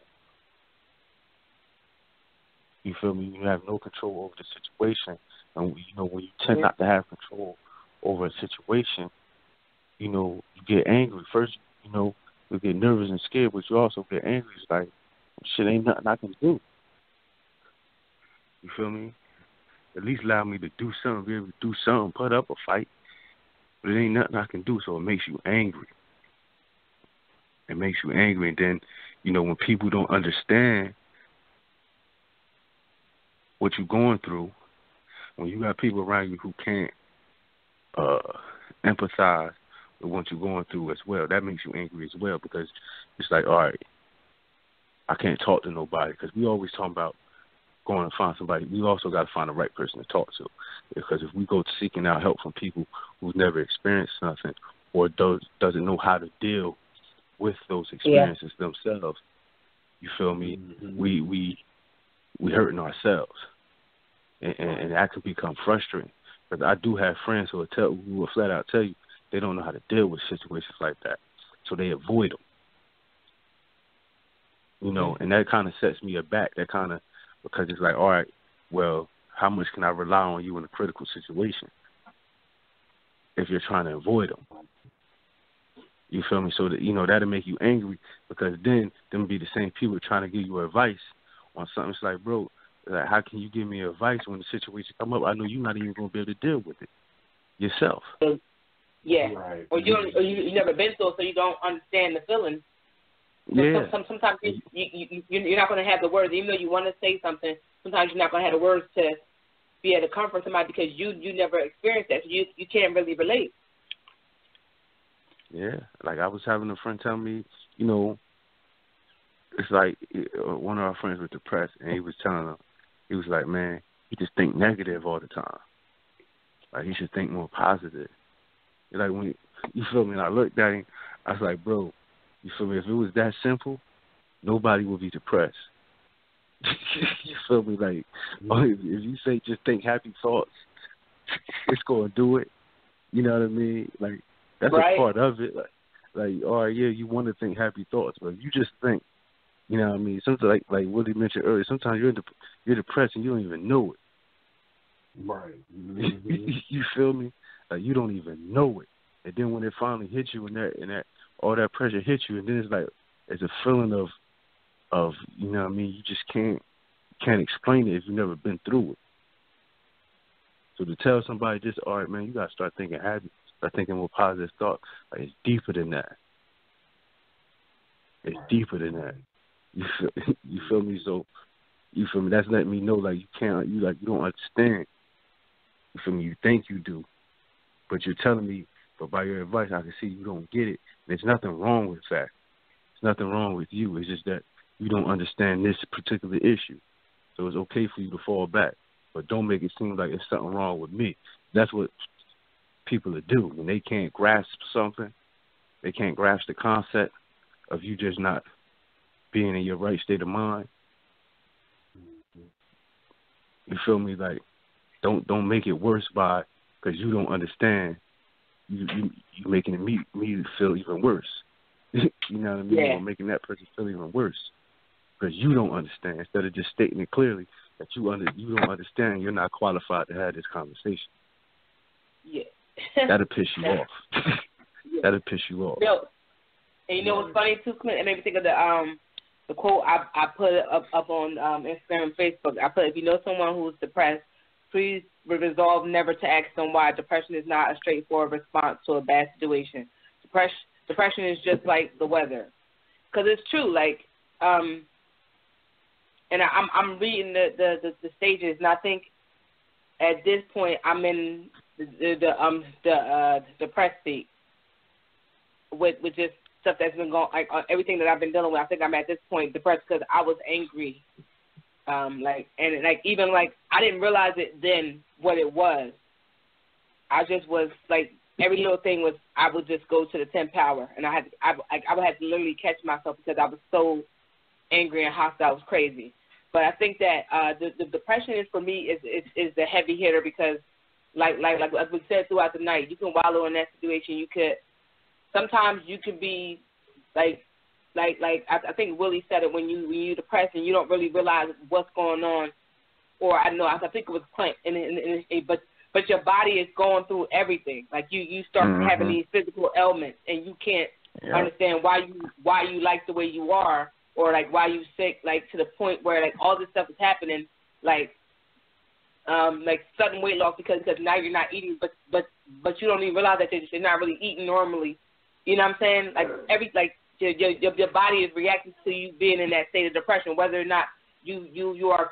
You feel me? You have no control over the situation. And, you know, when you tend not to have control over a situation, you know, you get angry. First, you know, you get nervous and scared, but you also get angry. It's like, shit, ain't nothing I can do. You feel me? At least allow me to do something, be able to do something, put up a fight. But it ain't nothing I can do, so it makes you angry. It makes you angry, and then, you know, when people don't understand what you're going through, when you got people around you who can't empathize with what you're going through as well, that makes you angry as well, because it's like, all right, I can't talk to nobody, because we always talk about going to find somebody. We also got to find the right person to talk to, because if we go seeking out help from people who've never experienced nothing or doesn't know how to deal with those experiences themselves, you feel me? We hurting ourselves, and that can become frustrating. Because I do have friends who will flat out tell you they don't know how to deal with situations like that, so they avoid them. You know, and that kind of sets me aback. That kind of, because it's like, all right, well, how much can I rely on you in a critical situation if you're trying to avoid them? You feel me? So that, you know, that'll make you angry, because then them be the same people trying to give you advice on something. It's like, bro, like, how can you give me advice when the situation come up? I know you're not even going to be able to deal with it yourself. Yeah. Right. Or you never been through it, so you don't understand the feeling. So Yeah. Sometimes you're not going to have the words, even though you want to say something. Sometimes you're not going to have the words to be able to comfort somebody because you never experienced that. So you can't really relate. Yeah. Like, I was having a friend tell me, you know, it's like one of our friends was depressed, and he was telling her, he was like, man, he just think negative all the time. Like, he should think more positive. Like, when you feel me? And I looked at him, I was like, bro, you feel me? If it was that simple, nobody would be depressed. You feel me? Like, if you say just think happy thoughts, it's going to do it. You know what I mean? Like, that's a part of it. Like, all right, yeah, you want to think happy thoughts, but if you just think, you know what I mean? Sometimes, like Willie mentioned earlier, sometimes you're depressed and you don't even know it. Right. You feel me? Like, you don't even know it. And then when it finally hits you and that all that pressure hits you, and then it's like, it's a feeling of you know what I mean? You just can't explain it if you've never been through it. So to tell somebody just, all right, man, you got to start thinking happy, start thinking more positive thoughts, like, it's deeper than that. It's deeper than that. You feel me? So, you feel me? That's letting me know, like, you don't understand. You feel me? You think you do, but you're telling me, but by your advice, I can see you don't get it. There's nothing wrong with that. There's nothing wrong with you. It's just that you don't understand this particular issue. So it's okay for you to fall back, but don't make it seem like it's something wrong with me. That's what people do when they can't grasp something. They can't grasp the concept of you just not being in your right state of mind. You feel me? Like, don't make it worse because you don't understand. You making me feel even worse. You know what I mean? Yeah. Or making that person feel even worse because you don't understand. Instead of just stating it clearly that you don't understand, you're not qualified to have this conversation. Yeah. That'll piss you off. Yeah. That'll piss you off. And you know what's funny too, Clint? It made me think of the quote I put up on Instagram and Facebook. I put, if you know someone who's depressed, please resolve never to ask them why. Depression is not a straightforward response to a bad situation. Depression is just like the weather, because it's true. Like, and I'm reading the stages, and I think at this point I'm in the depressed state with just stuff that's been going, like everything that I've been dealing with. I think I'm at this point depressed because I was angry. Even I didn't realize it then what it was. I just was like, every little thing was, I would just go to the 10th power, and I would have to literally catch myself because I was so angry and hostile. It was crazy. But I think that the depression is, for me, is the heavy hitter because, like as we said throughout the night, you can wallow in that situation. Sometimes you can be I think Willie said it, when you're depressed and you don't really realize what's going on, or I think it was Clint, but your body is going through everything. Like you start having these physical ailments, and you can't understand why you like the way you are, or like why you sick, like to the point where like all this stuff is happening, like sudden weight loss because now you're not eating, but you don't even realize that you're not really eating normally. You know what I'm saying? Your body is reacting to you being in that state of depression, whether or not you are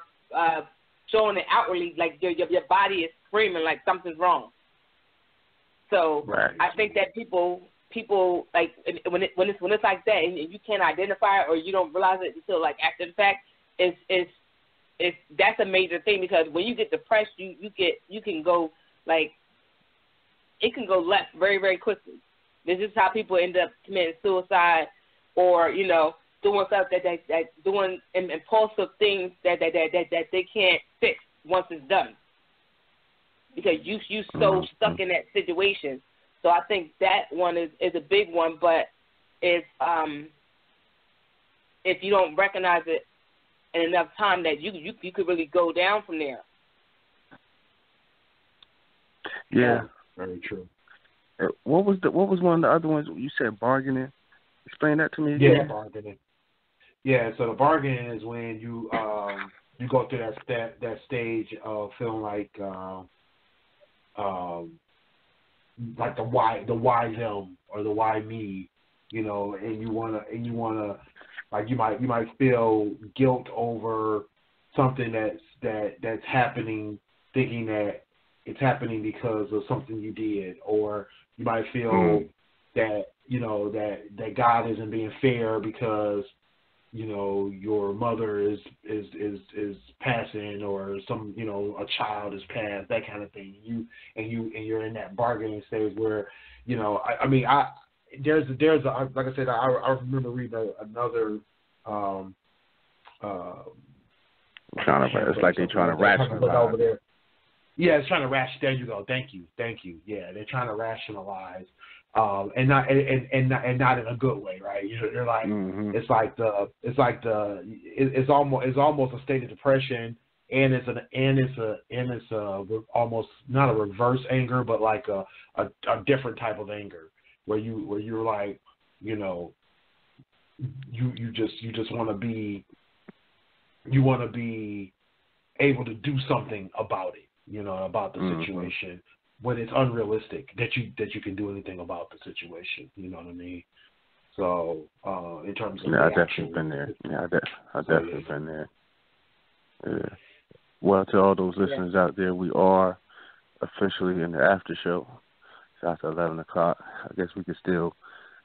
showing it outwardly. Like your body is screaming like something's wrong. So I think that people like when it's like that and you can't identify it or you don't realize it until like after the fact, that's a major thing, because when you get depressed, you can go like, it can go left very, very quickly. This is how people end up committing suicide, or doing stuff that doing impulsive things that they can't fix once it's done, because you so stuck in that situation. So I think that one is a big one, but if you don't recognize it in enough time, that you could really go down from there. Yeah, very true. What was one of the other ones you said? Bargaining. Explain that to me again. Yeah, bargaining. Yeah, so the bargaining is when you go through that stage of feeling like the why them or the why me, and you wanna like you might feel guilt over something that's happening, thinking that it's happening because of something you did, or you might feel that that God isn't being fair because your mother is passing, or some, a child is passed, that kind of thing. You're in that bargaining stage where, there's like I said, I remember reading another. It's like they're trying to rationalize. Over there. Yeah, it's trying to rationalize. There you go. Thank you. Yeah, they're trying to rationalize. And not in a good way, right? They're like, it's almost a state of depression, and it's almost not a reverse anger, but like a different type of anger, where you're like, you just want to be able to do something about it, about the situation. When it's unrealistic that you can do anything about the situation, you know what I mean? So, in terms of I've definitely been there. Yeah, I've definitely been there. Yeah. Well, to all those listeners out there, we are officially in the after show. It's after 11 o'clock. I guess we could still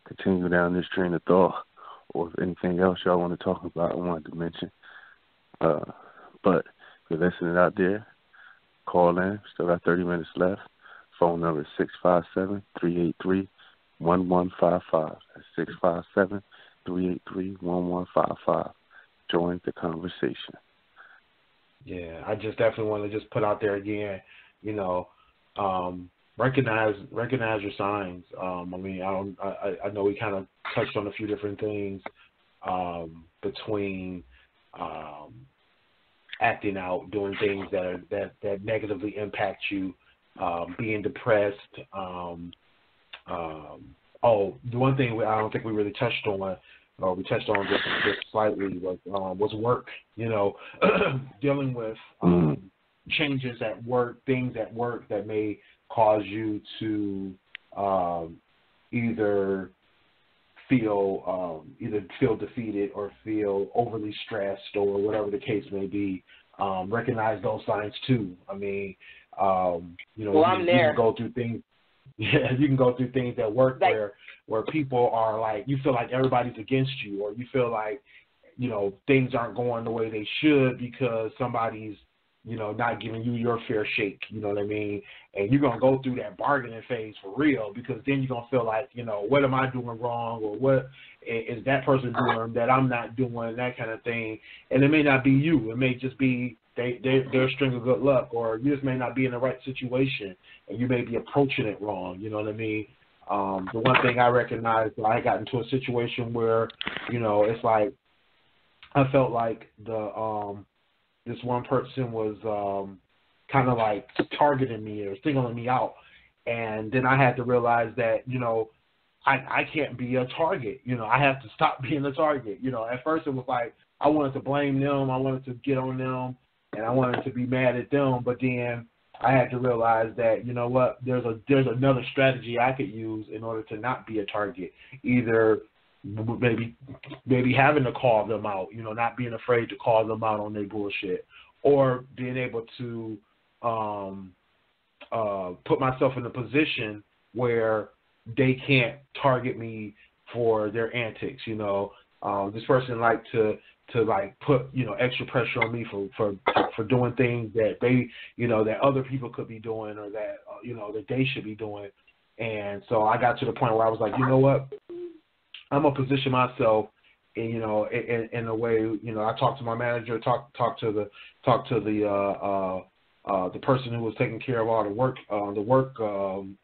continue down this train of thought, or if anything else y'all want to talk about, I wanted to mention. But if you're listening out there, call in. Still got 30 minutes left. Phone number is 657-383-1155. That's 657-383-1155. Join the conversation. Yeah, I just definitely want to just put out there again, recognize your signs. I know we kind of touched on a few different things between acting out, doing things that negatively impact you. Being depressed. The one thing I don't think we really touched on, or we touched on just slightly, was work. Dealing with changes at work, things at work that may cause you to either feel defeated or feel overly stressed, or whatever the case may be. Recognize those signs too. I'm there. You can go through things. Yeah, you can go through things at work where people are like, you feel like everybody's against you, or you feel like, things aren't going the way they should because somebody's, not giving you your fair shake. You know what I mean? And you're gonna go through that bargaining phase for real, because then you're gonna feel like, what am I doing wrong, or what is that person doing that I'm not doing, that kind of thing. And it may not be you. It may just be their string of good luck, or you just may not be in the right situation, and you may be approaching it wrong. You know what I mean? The one thing I recognized, I got into a situation where, it's like I felt like this one person was kind of like targeting me or singling me out, and then I had to realize that I can't be a target. I have to stop being a target. At first it was like I wanted to blame them, I wanted to get on them, and I wanted to be mad at them, but then I had to realize that, there's another strategy I could use in order to not be a target. Either maybe having to call them out, not being afraid to call them out on their bullshit, or being able to put myself in a position where they can't target me for their antics. This person liked to put extra pressure on me for doing things that they that other people could be doing, or that that they should be doing. And so I got to the point where I was like, what, I'm gonna position myself in a way. I talked to my manager, talked to the person who was taking care of all the work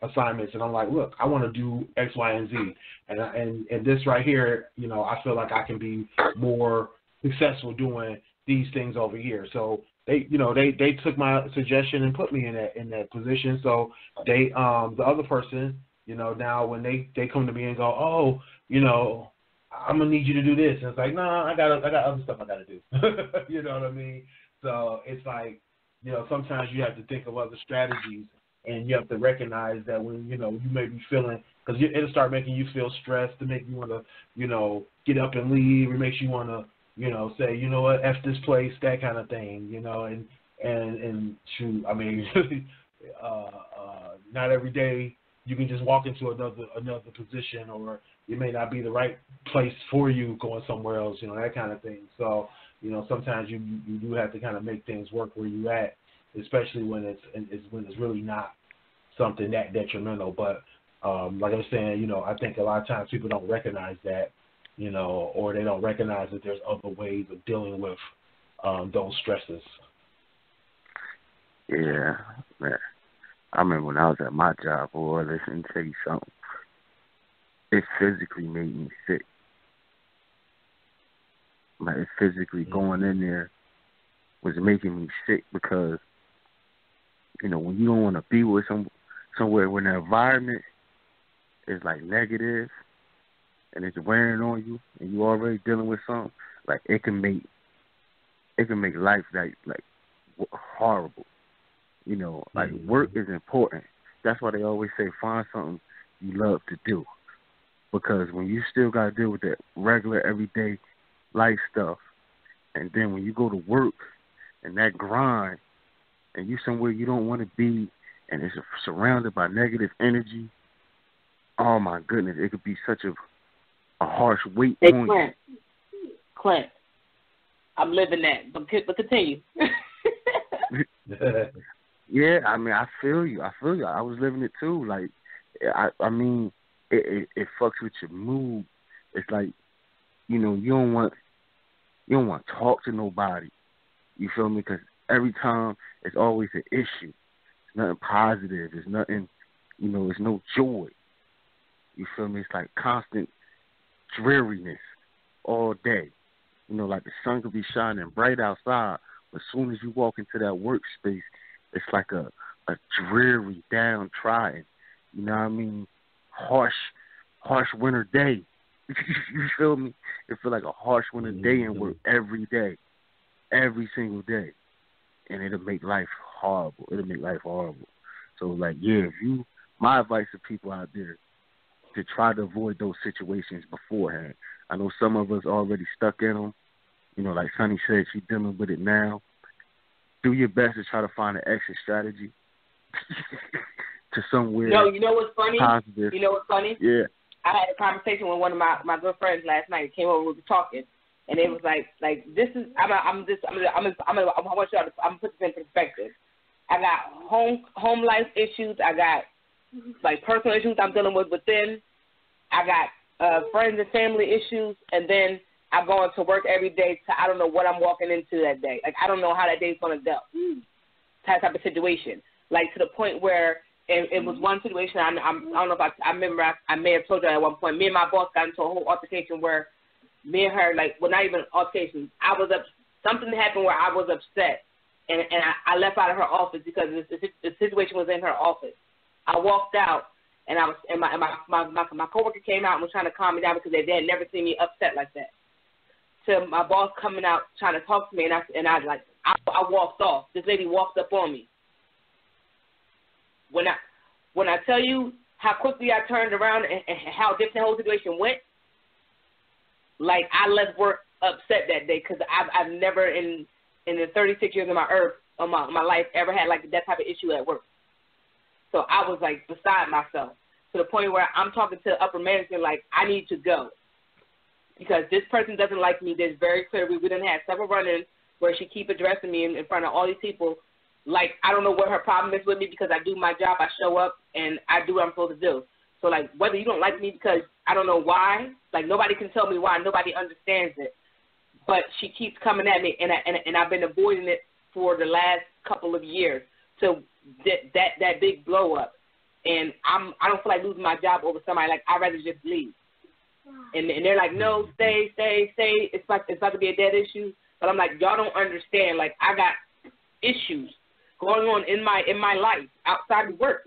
assignments, and I'm like, look, I want to do X, Y, and Z, and this right here, I feel like I can be more successful doing these things over here. So they took my suggestion and put me in that position. So they the other person, now when they come to me and go, I'm gonna need you to do this, and it's like, no, I got other stuff I gotta do. You know what I mean? So it's like, sometimes you have to think of other strategies, and you have to recognize that when you may be feeling, because it'll start making you feel stressed, to make you want to get up and leave. It makes you want to say, what, F this place, that kind of thing, and shoot, not every day you can just walk into another position, or it may not be the right place for you going somewhere else, that kind of thing. So, sometimes you do have to kind of make things work where you at, especially when it's really not something that detrimental. But like I was saying, I think a lot of times people don't recognize that, or they don't recognize that there's other ways of dealing with those stresses. Yeah, man. I remember when I was at my job, boy, listen, let me tell you something. It physically made me sick. Like, it physically going in there was making me sick because, when you don't want to be with somewhere when the environment is, like, negative and it's wearing on you and you already dealing with something, like, it can make life, like horrible. Like, work is important. That's why they always say find something you love to do. Because when you still got to deal with that regular, everyday life stuff, and then when you go to work and that grind, and you somewhere you don't want to be, and it's surrounded by negative energy, oh, my goodness, it could be such a harsh weight on you. Clint, I'm living that, but continue. Yeah, I mean, I feel you. I was living it too. Like, I mean, it fucks with your mood. It's like, you don't want to talk to nobody. You feel me? Because every time it's always an issue. It's nothing positive. It's nothing, it's no joy. You feel me? It's like constant dreariness all day. Like the sun could be shining bright outside, but as soon as you walk into that workspace, it's like a dreary, downtrodden, harsh winter day. You feel me? It feel like a harsh winter day in work every day, every single day, and it'll make life horrible. So, like, yeah, my advice to people out there to try to avoid those situations beforehand. I know some of us already stuck in them. Like Sonny said, she's dealing with it now. Do your best to try to find an exit strategy to somewhere. You know what's funny? Positive. You know what's funny? Yeah. I had a conversation with one of my good friends last night. Came over, we were talking, and it was like this is I'm gonna put this in perspective. I got home life issues. I got like personal issues I'm dealing with within. I got friends and family issues, and then I'm going to work every day. I don't know what I'm walking into that day. Like, I don't know how that day's going to go. Type of situation. Like, to the point where it was one situation, I don't know if I remember, I may have told you at one point, me and my boss got into a whole altercation where me and her, like, well, not even altercation. Something happened where I was upset, and I left out of her office because the situation was in her office. I walked out, and my coworker came out and was trying to calm me down because they had never seen me upset like that. To my boss coming out trying to talk to me, and I walked off. This lady walked up on me. When I tell you how quickly I turned around and how different the whole situation went, like, I left work upset that day because I've never in the 36 years of my life ever had like that type of issue at work. So I was like beside myself to the point where I'm talking to the upper management like, I need to go. Because this person doesn't like me. There's very clear. We done had several run-ins where she keep addressing me in front of all these people. Like, I don't know what her problem is with me because I do my job. I show up, and I do what I'm supposed to do. So, like, whether you don't like me because I don't know why, like, nobody can tell me why. Nobody understands it. But she keeps coming at me, and I've been avoiding it for the last couple of years. So that big blow-up. And I don't feel like losing my job over somebody. Like, I'd rather just leave. And they're like, no, stay. It's about to be a dead issue. But I'm like, y'all don't understand. Like, I got issues going on in my life outside of work.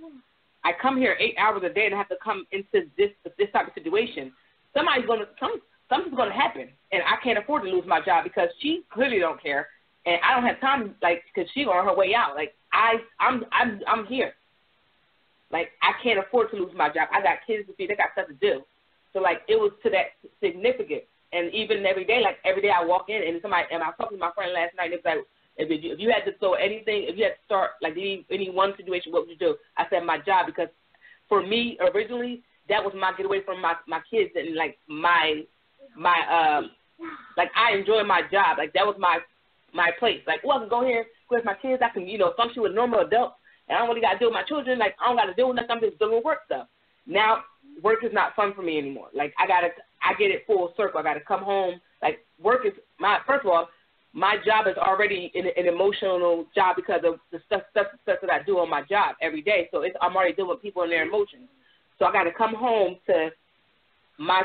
I come here 8 hours a day and I have to come into this type of situation. Something's going to happen, and I can't afford to lose my job because she clearly don't care, and I don't have time, like, because she's on her way out. Like, I'm here. Like, I can't afford to lose my job. I got kids to feed. I got stuff to do. So, like, it was to that significant. And even every day, like, every day I walk in, and I was talking to my friend last night, and it's like, if you had to throw anything, if you had to start, like, any one situation, what would you do? I said my job, because for me, originally, that was my getaway from my kids and like my like I enjoy my job. Like that was my place. Like, I can go here with my kids. I can, function with normal adults, and I don't really got to deal with my children. Like, I don't got to deal with nothing. I'm just dealing with work stuff. Now, work is not fun for me anymore. Like, I get it full circle. I got to come home. Like, work is first of all, my job is already an emotional job because of the stuff that I do on my job every day. So I'm already dealing with people and their emotions. So I got to come home to my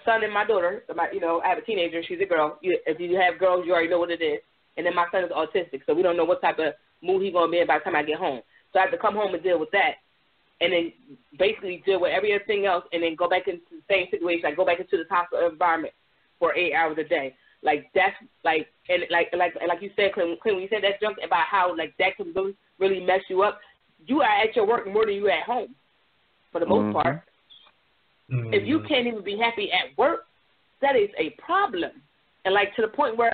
son and my daughter. I have a teenager. She's a girl. If you have girls, you already know what it is. And then my son is autistic, so we don't know what type of mood he's going to be in by the time I get home. So I have to come home and deal with that, and then basically deal with everything else, and then go back into the same situation. Like go back into the toxic environment for 8 hours a day. Like that's like and like you said, Clint, when you said that junk about how like that can really mess you up. You are at your work more than you at home, for the most part. Mm-hmm. If you can't even be happy at work, that is a problem. And like to the point where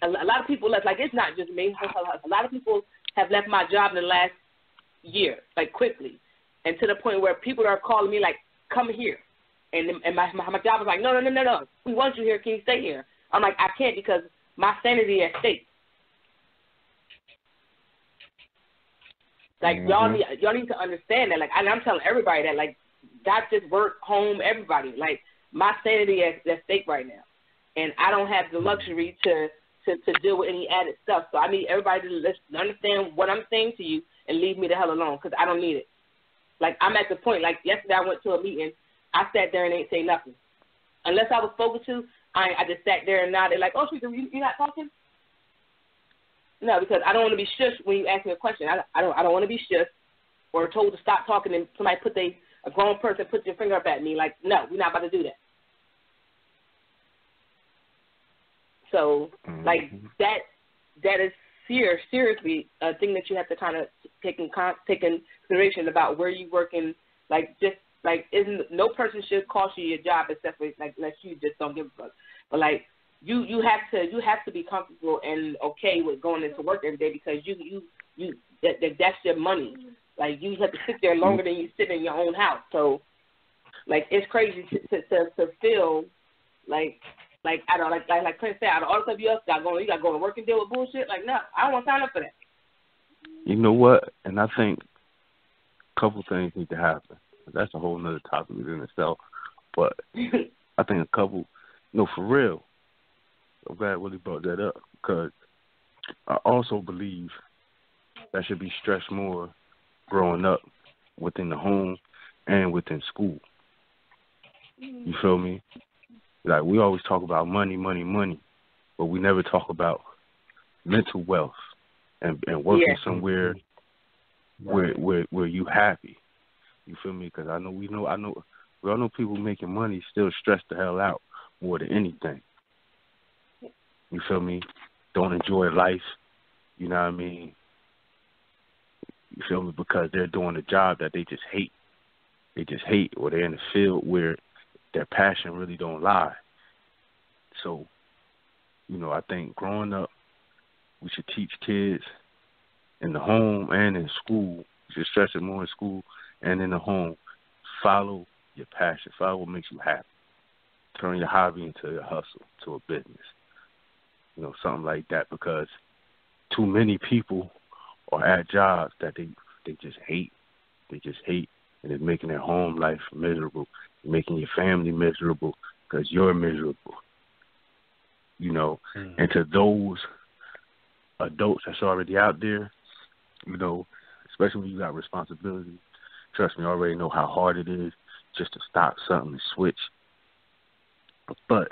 a lot of people left. Like it's not just me. A lot of people have left my job in the last year, like quickly, and to the point where people are calling me like, "Come here," and my job is like, "No. We want you here. Can you stay here?" I'm like, "I can't because my sanity at stake." Like y'all need to understand that. Like I'm telling everybody that. Like not just work, home, everybody. Like my sanity is at stake right now, and I don't have the luxury to deal with any added stuff. So I need everybody to understand what I'm saying to you and leave me the hell alone because I don't need it. Like I'm at the point. Like yesterday, I went to a meeting. I sat there and ain't say nothing, unless I was spoken to. I just sat there and nodded like, "Oh, sweetie, you not talking?" No, because I don't want to be shushed when you ask me a question. I don't want to be shushed or told to stop talking and somebody a grown person put their finger up at me. Like, no, we're not about to do that. So, like that is seriously a thing that you have to kind of take in consideration about where you work and like just like no person should cost you your job except for like unless you just don't give a fuck. But like you have to be comfortable and okay with going into work every day because that's your money. Like you have to sit there longer than you sit in your own house. So like it's crazy to feel like I don't like Clint said, out of all the stuff you got going, you got to go to work and deal with bullshit. Like no, I don't want to sign up for that. You know what? And I think a couple things need to happen. That's a whole nother topic within itself. But I think a couple, for real. I'm glad Willie brought that up because I also believe that should be stressed more growing up within the home and within school. You feel me? Like we always talk about money, but we never talk about mental wealth and working somewhere where you happy. You feel me? Because we all know people making money still stress the hell out more than anything. You feel me? Don't enjoy life. You know what I mean? You feel me? Because they're doing a job that they just hate. They just hate, or they're in a field where their passion really don't lie. So, I think growing up, we should teach kids in the home and in school. We should stress it more in school and in the home. Follow your passion. Follow what makes you happy. Turn your hobby into a hustle, to a business. Something like that, because too many people are at jobs that they just hate. They just hate, and it's making their home life miserable, making your family miserable because you're miserable. And to those adults that's already out there, especially when you got responsibility, trust me, I already know how hard it is just to stop something and switch. But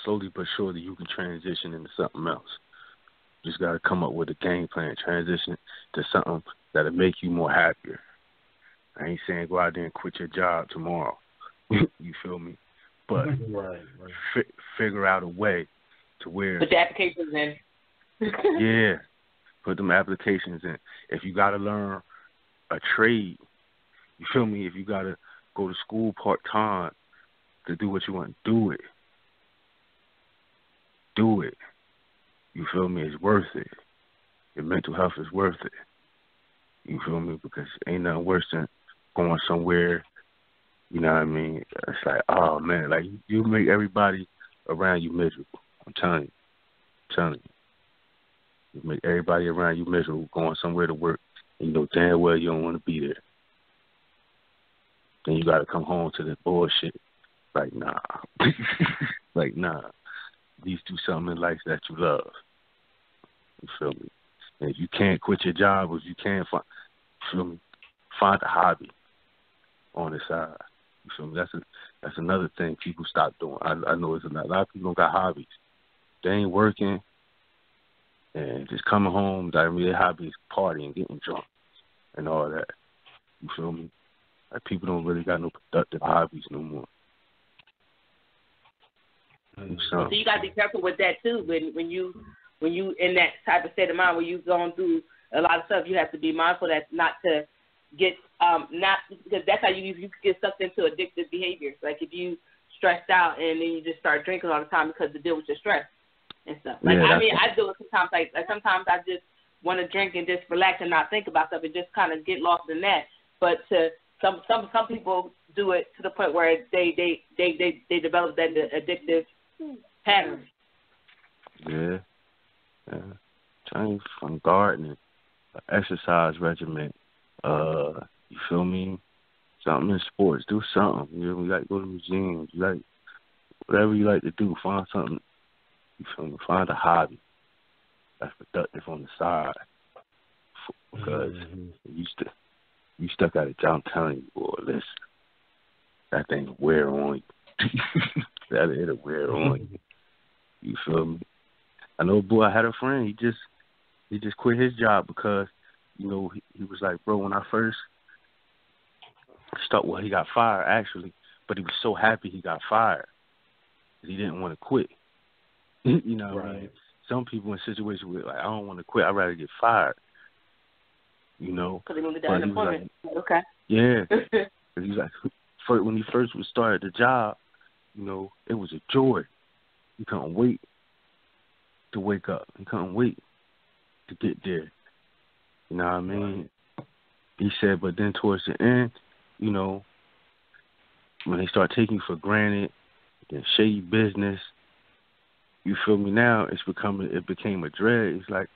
slowly but surely you can transition into something else. You just got to come up with a game plan, transition to something that'll make you more happier. I ain't saying go out there and quit your job tomorrow. You feel me? But figure out a way to where... Put the applications in. Yeah. Put them applications in. If you got to learn a trade, you feel me? If you got to go to school part-time to do what you want, do it. Do it. You feel me? It's worth it. Your mental health is worth it. You feel me? Because ain't nothing worse than going somewhere You know what I mean? It's like, oh man, like you make everybody around you miserable. I'm telling you. You make everybody around you miserable going somewhere to work, and you know damn well you don't want to be there. Then you got to come home to this bullshit. Like, nah. Like, nah. These do something in life that you love. You feel me? And if you can't quit your job, or if you can't find a hobby on the side. You feel me? That's another thing people stop doing. I know it's a lot of people don't got hobbies. They ain't working and just coming home. I mean, their hobby is partying, getting drunk, and all that. You feel me? Like people don't really got no productive hobbies no more. So you got to be careful with that too. When you in that type of state of mind where you're going through a lot of stuff, you have to be mindful that not to get not because that's how you can get sucked into addictive behaviors. Like if you stressed out and then you just start drinking all the time because to deal with your stress and stuff. Like I mean, I do it sometimes. Like sometimes I just want to drink and just relax and not think about stuff and just kind of get lost in that. But to some people do it to the point where they develop that addictive pattern. Yeah. Change from gardening, exercise regimen. You feel me? Something in sports. Do something. You know, you like to go to museums. You like whatever you like to do. Find something. You feel me? Find a hobby that's productive on the side. Because you stuck at a job. I'm telling you, boy, listen, that thing will wear on you. It'll wear on you. You feel me? I know, boy. I had a friend. He just quit his job because, you know, he was like, bro, when I first started, well, he got fired actually, but he was so happy he got fired because he didn't want to quit. You know, right. I mean? Some people in situations where like, I don't want to quit. I'd rather get fired. You know, because they moved down unemployment. Like, okay. Yeah. Because he's like, when he first started the job, you know, it was a joy. He couldn't wait to wake up. He couldn't wait to get there. You know what I mean? He said, but then towards the end, you know, when they start taking you for granted, then shady business, you feel me now, it became a dread. It's like,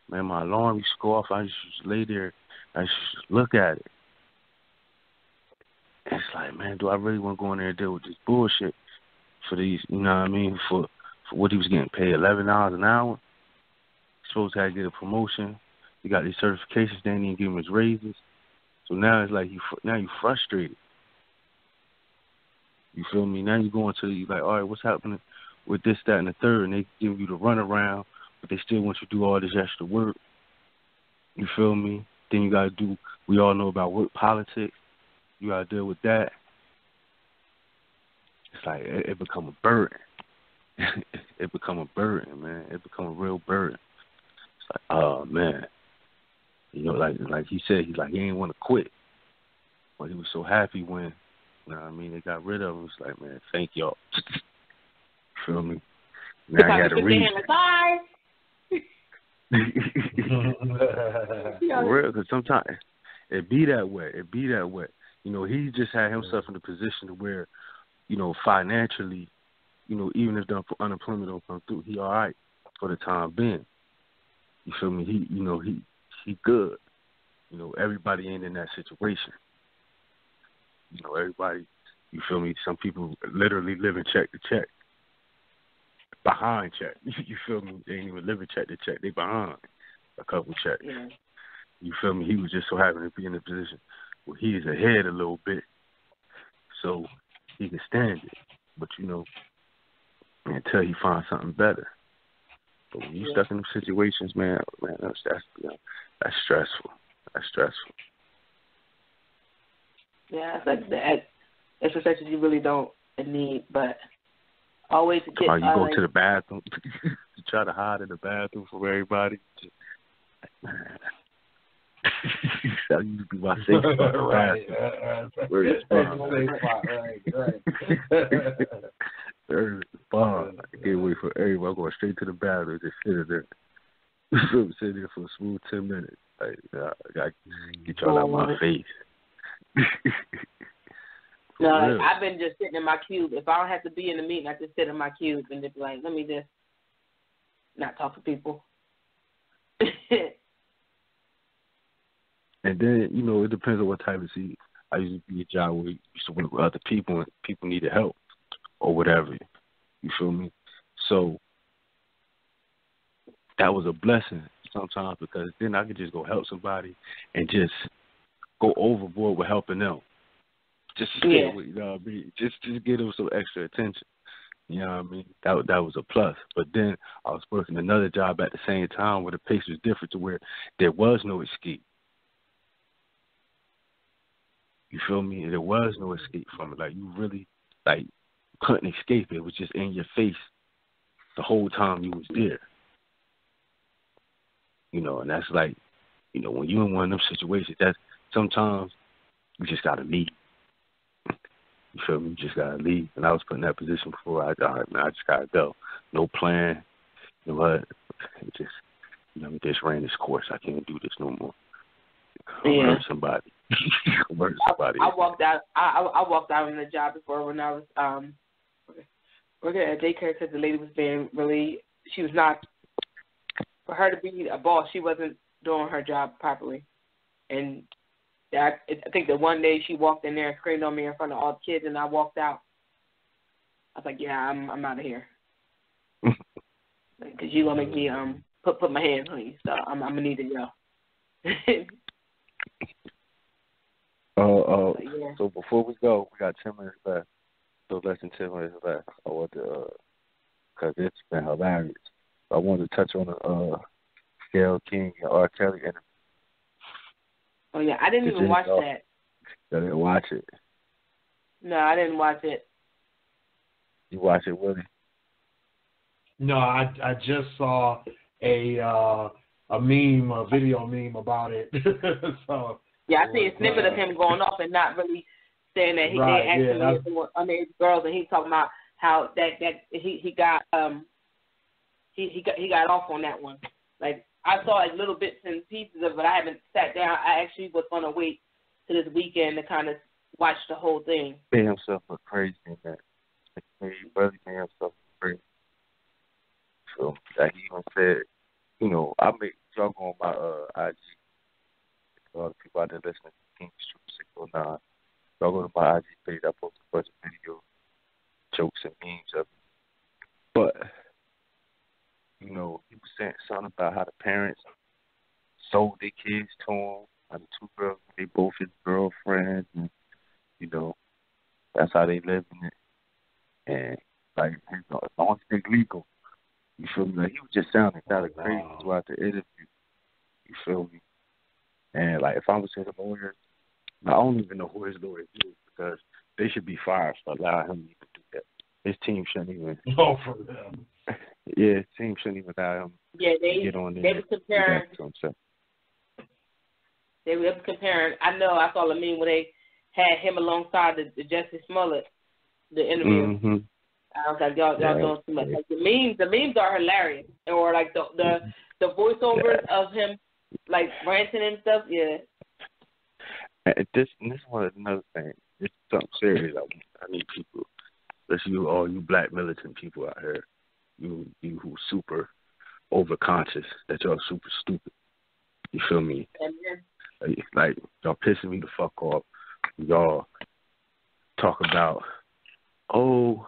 man, my alarm used to go off. I just lay there. I just look at it. And it's like, man, do I really want to go in there and deal with this bullshit for these, you know what I mean, for what he was getting paid, $11 an hour? Supposed to have to get a promotion. He got these certifications. They didn't even give him his raises. So now it's like now you're frustrated. You feel me? Now you're going to you like, all right, what's happening with this, that, and the third? And they give you the runaround, but they still want you to do all this extra work. You feel me? Then you got to do, we all know about work politics. You got to deal with that. It's like it become a burden. It become a burden, man. It become a real burden. It's like, oh, man. You know, like he said, he ain't want to quit. But he was so happy when, you know what I mean, they got rid of him. It's like, man, thank y'all. Feel me? Now I got to read. For real, because sometimes it be that way. You know, he just had himself in a position to where, you know, financially, you know, even if the unemployment don't come through, he all right for the time being. You feel me? He good. You know, everybody ain't in that situation. You know, everybody, you feel me? Some people literally living check to check. Behind check. You feel me? They ain't even living check to check. They behind a couple checks. Yeah. You feel me? He was just so happy to be in a position where he is ahead a little bit so he can stand it. But, you know, until he finds something better. But when you stuck in them situations, man, that's stressful. That's stressful. Yeah, it's like that exercises you really don't need, but always get. You go to the bathroom, you try to hide in the bathroom from everybody. That used to be my safe spot. Right. I can't wait for everybody. I'm going straight to the bathroom, just sit there. Sit there for a smooth 10 minutes. Like, I got to get y'all out of my face. No, like, I've been just sitting in my cube. If I don't have to be in the meeting, I just sit in my cube and just be like, let me just not talk to people. And then, you know, it depends on what type of seat. I used to be a job where you used to work with other people and people needed help or whatever. You feel me? So that was a blessing sometimes because then I could just go help somebody and just go overboard with helping them. Just to stay with, you know what I mean? Just give them some extra attention. You know what I mean? That was a plus. But then I was working another job at the same time where the pace was different to where there was no escape. You feel me? There was no escape from it. Like, you really, like, couldn't escape it. It was just in your face the whole time you was there. You know, and that's like, you know, when you're in one of them situations, that's sometimes you just got to leave. You feel me? You just got to leave. And I was put in that position before. I just got to go. No plan. You know what? It just, you know, it just ran its course. I can't do this no more. Hurt somebody. I walked out. I walked out on the job before when I was working at a daycare because the lady was being really. She was not. For her to be a boss, she wasn't doing her job properly, and I think that one day she walked in there and screamed on me in front of all the kids, and I walked out. I was like, "Yeah, I'm out of here," because you gonna make me put my hands on you, so I'm gonna need to go. So before we go, we got 10 minutes left. So less than 10 minutes left. I want to, because it's been hilarious. I wanted to touch on the Gayle King and R. Kelly interview. Oh yeah, I didn't even watch that. I didn't watch it. No, I didn't watch it. You watch it, Willie? No, I just saw a video meme about it. So yeah, I see a snippet of him going off and not really saying that they actually underage girls, and he's talking about how that he got he got off on that one. Like, I saw like little bits and pieces of it, but I haven't sat down. I actually was gonna wait to this weekend to kind of watch the whole thing. He made himself look crazy in that. He really made himself look crazy. So like he even said, you know, y'all go on my IG. All the people out there listening to King Street 609. Y'all go to my IG page. I post a bunch of videos, jokes, and memes of it. But, you know, he was saying something about how the parents sold their kids to him. How the two girls, they both his girlfriends, and, you know, that's how they live in it. And, like, as long as they're legal, you feel me? Like, he was just sounding kind of crazy throughout the interview. You feel me? And, like, if I was his lawyers, I don't even know who his lawyers is because they should be fired for allowing him to even do that. His team shouldn't even. Oh, for them. Yeah, his team shouldn't even allow him to get on there. They were comparing. They were comparing. I know I saw a meme where they had him alongside the Jussie Smollett, the interview. Mm-hmm. I was like, y'all doing too much. Like, the memes are hilarious, or like the voiceovers of him, like ranting and stuff. Yeah. And this one is another thing. It's something serious. I need people, especially all you black militant people out here, you who super overconscious that y'all super stupid. You feel me? Like y'all pissing me the fuck off. Y'all talk about, oh,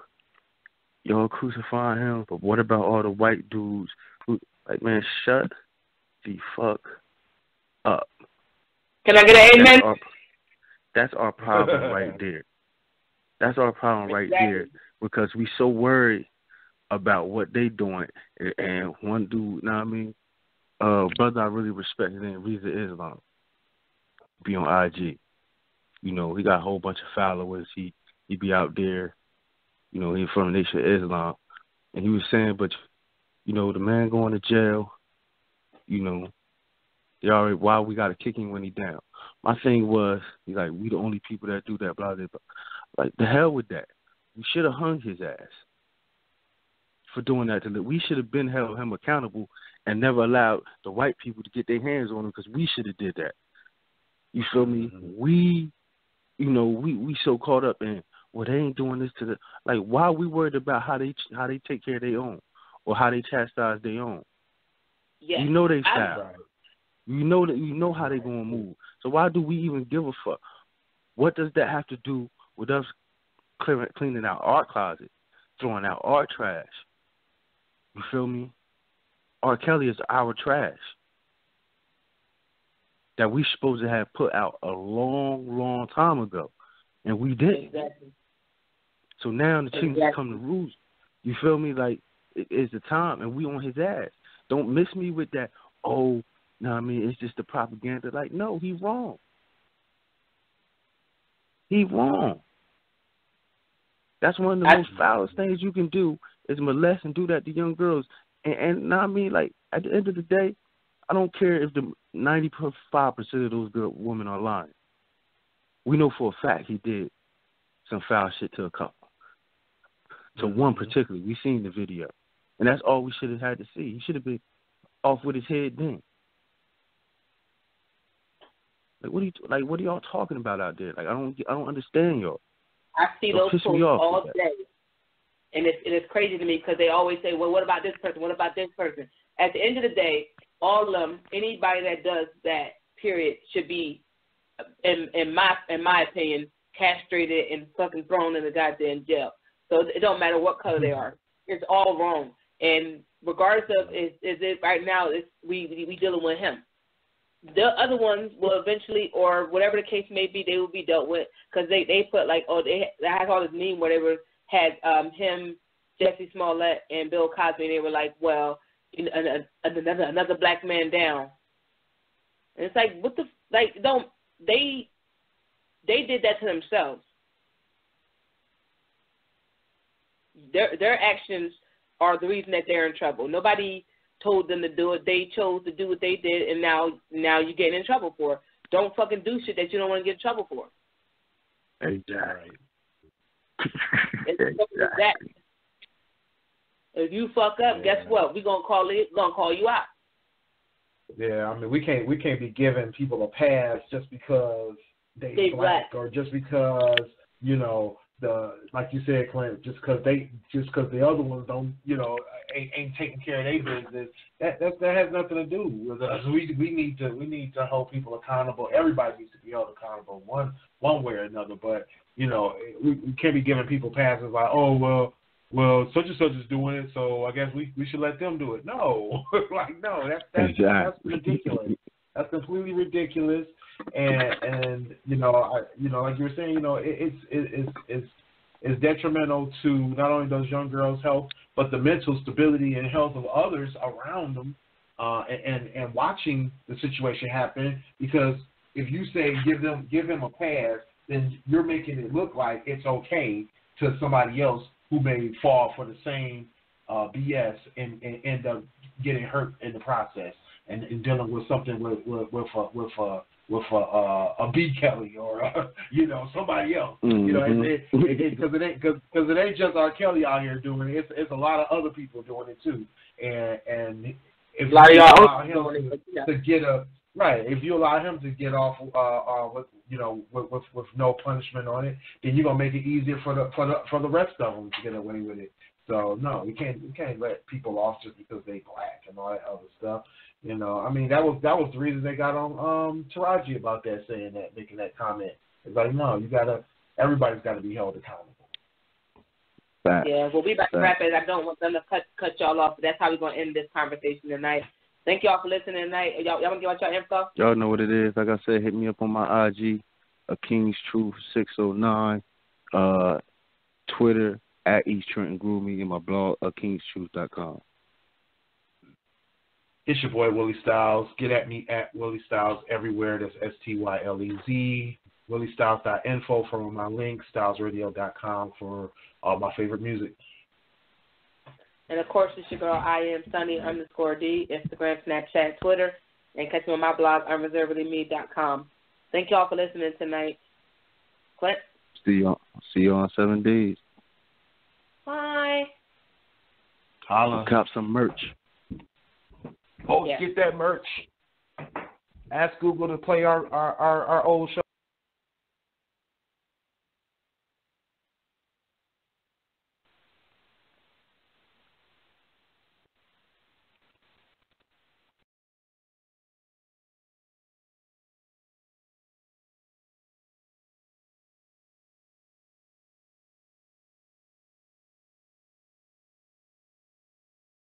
y'all crucifying him, but what about all the white dudes who, like, man, shut the fuck up. Can I get an amen? That's our problem right there. That's our problem right there because we so worried about what they doing. And one dude, know what I mean? Brother I really respect, his name Reza Islam, be on IG. You know, he got a whole bunch of followers. He be out there. You know, he from the Nation of Islam. And he was saying, but, you know, the man going to jail, you know, why we got to kick him when he down? My thing was, he's like, we the only people that do that, blah, blah, blah. Like, the hell with that. We should have hung his ass for doing that. We should have been held him accountable and never allowed the white people to get their hands on him because we should have did that. You feel me? We we so caught up in, well, they ain't doing this to the, like, why are we worried about how they take care of their own or how they chastise their own? Yes. You know they style. You know how they gonna move. So why do we even give a fuck? What does that have to do with us cleaning out our closet, throwing out our trash? You feel me? R. Kelly is our trash that we supposed to have put out a long, long time ago, and we didn't. Exactly. So now the things come to rules. You feel me? Like, it's the time, and we on his ass. Don't miss me with that, oh, no, I mean, it's just the propaganda. Like, no, he wrong. He wrong. That's one of the most foulest things you can do is molest and do that to young girls. And I mean, like, at the end of the day, I don't care if the 95% of those women are lying. We know for a fact he did some foul shit to a couple. To one particularly. We seen the video. And that's all we should have had to see. He should have been off with his head then. Like, what are y'all talking about out there? Like, I don't understand y'all. I see those posts all day, and it's crazy to me because they always say, well, what about this person? What about this person? At the end of the day, all of them, anybody that does that, period, should be, in my opinion, castrated and fucking thrown in the goddamn jail. So it don't matter what color they are. It's all wrong. And regardless of is it right now, we dealing with him. The other ones will eventually, or whatever the case may be, they will be dealt with because they put like, they had all this meme where they had him, Jesse Smollett, and Bill Cosby, and they were like, well, another black man down. And it's like, what the, like, don't, they did that to themselves. Their actions are the reason that they're in trouble. Nobody told them to do it. They chose to do what they did, and now you're getting in trouble for it. Don't fucking do shit that you don't want to get in trouble for. Exactly. Exactly. If you fuck up, guess what? We're gonna call you out. Yeah, I mean, we can't be giving people a pass just because they black or just because like you said, Clint, just because the other ones don't, ain't taking care of their business. That has nothing to do with us. We need to hold people accountable. Everybody needs to be held accountable one way or another. But we can't be giving people passes like, oh well, such and such is doing it, so I guess we should let them do it. No, that's ridiculous. That's completely ridiculous. And like you were saying, it's detrimental to not only those young girls' health, but the mental stability and health of others around them, and watching the situation happen. Because if you say give him a pass, then you're making it look like it's okay to somebody else who may fall for the same BS and end up getting hurt in the process and dealing with something with a B. Kelly or somebody else. Because it ain't just R. Kelly out here doing it. It's a lot of other people doing it too. And if you allow him to get if you allow him to get off with no punishment on it, then you're gonna make it easier for the rest of them to get away with it. So no, we can't let people off just because they black and all that other stuff. I mean that was the reason they got on Taraji about that, saying that, making that comment. It's like, no, everybody's got to be held accountable. Yeah, well, we about to wrap it. I don't want them to cut y'all off, but that's how we're gonna end this conversation tonight. Thank y'all for listening tonight. Y'all want to give out your info? Y'all know what it is. Like I said, hit me up on my IG, A King's Truth 609, Twitter at East Trenton Groovy, and my blog akingstruth.com. It's your boy Willie Styles. Get at me at Willie Styles everywhere. That's STYLEZ. WillieStyles.info for my link. StylesRadio.com for all my favorite music. And, of course, it's your girl, I am Sunny_D, Instagram, Snapchat, Twitter, and catch me on my blog, unreservedlyme.com. Thank y'all for listening tonight. Clint? See you on 7 days. Bye. Holla. Cop some merch. Get that merch. Ask Google to play our old show.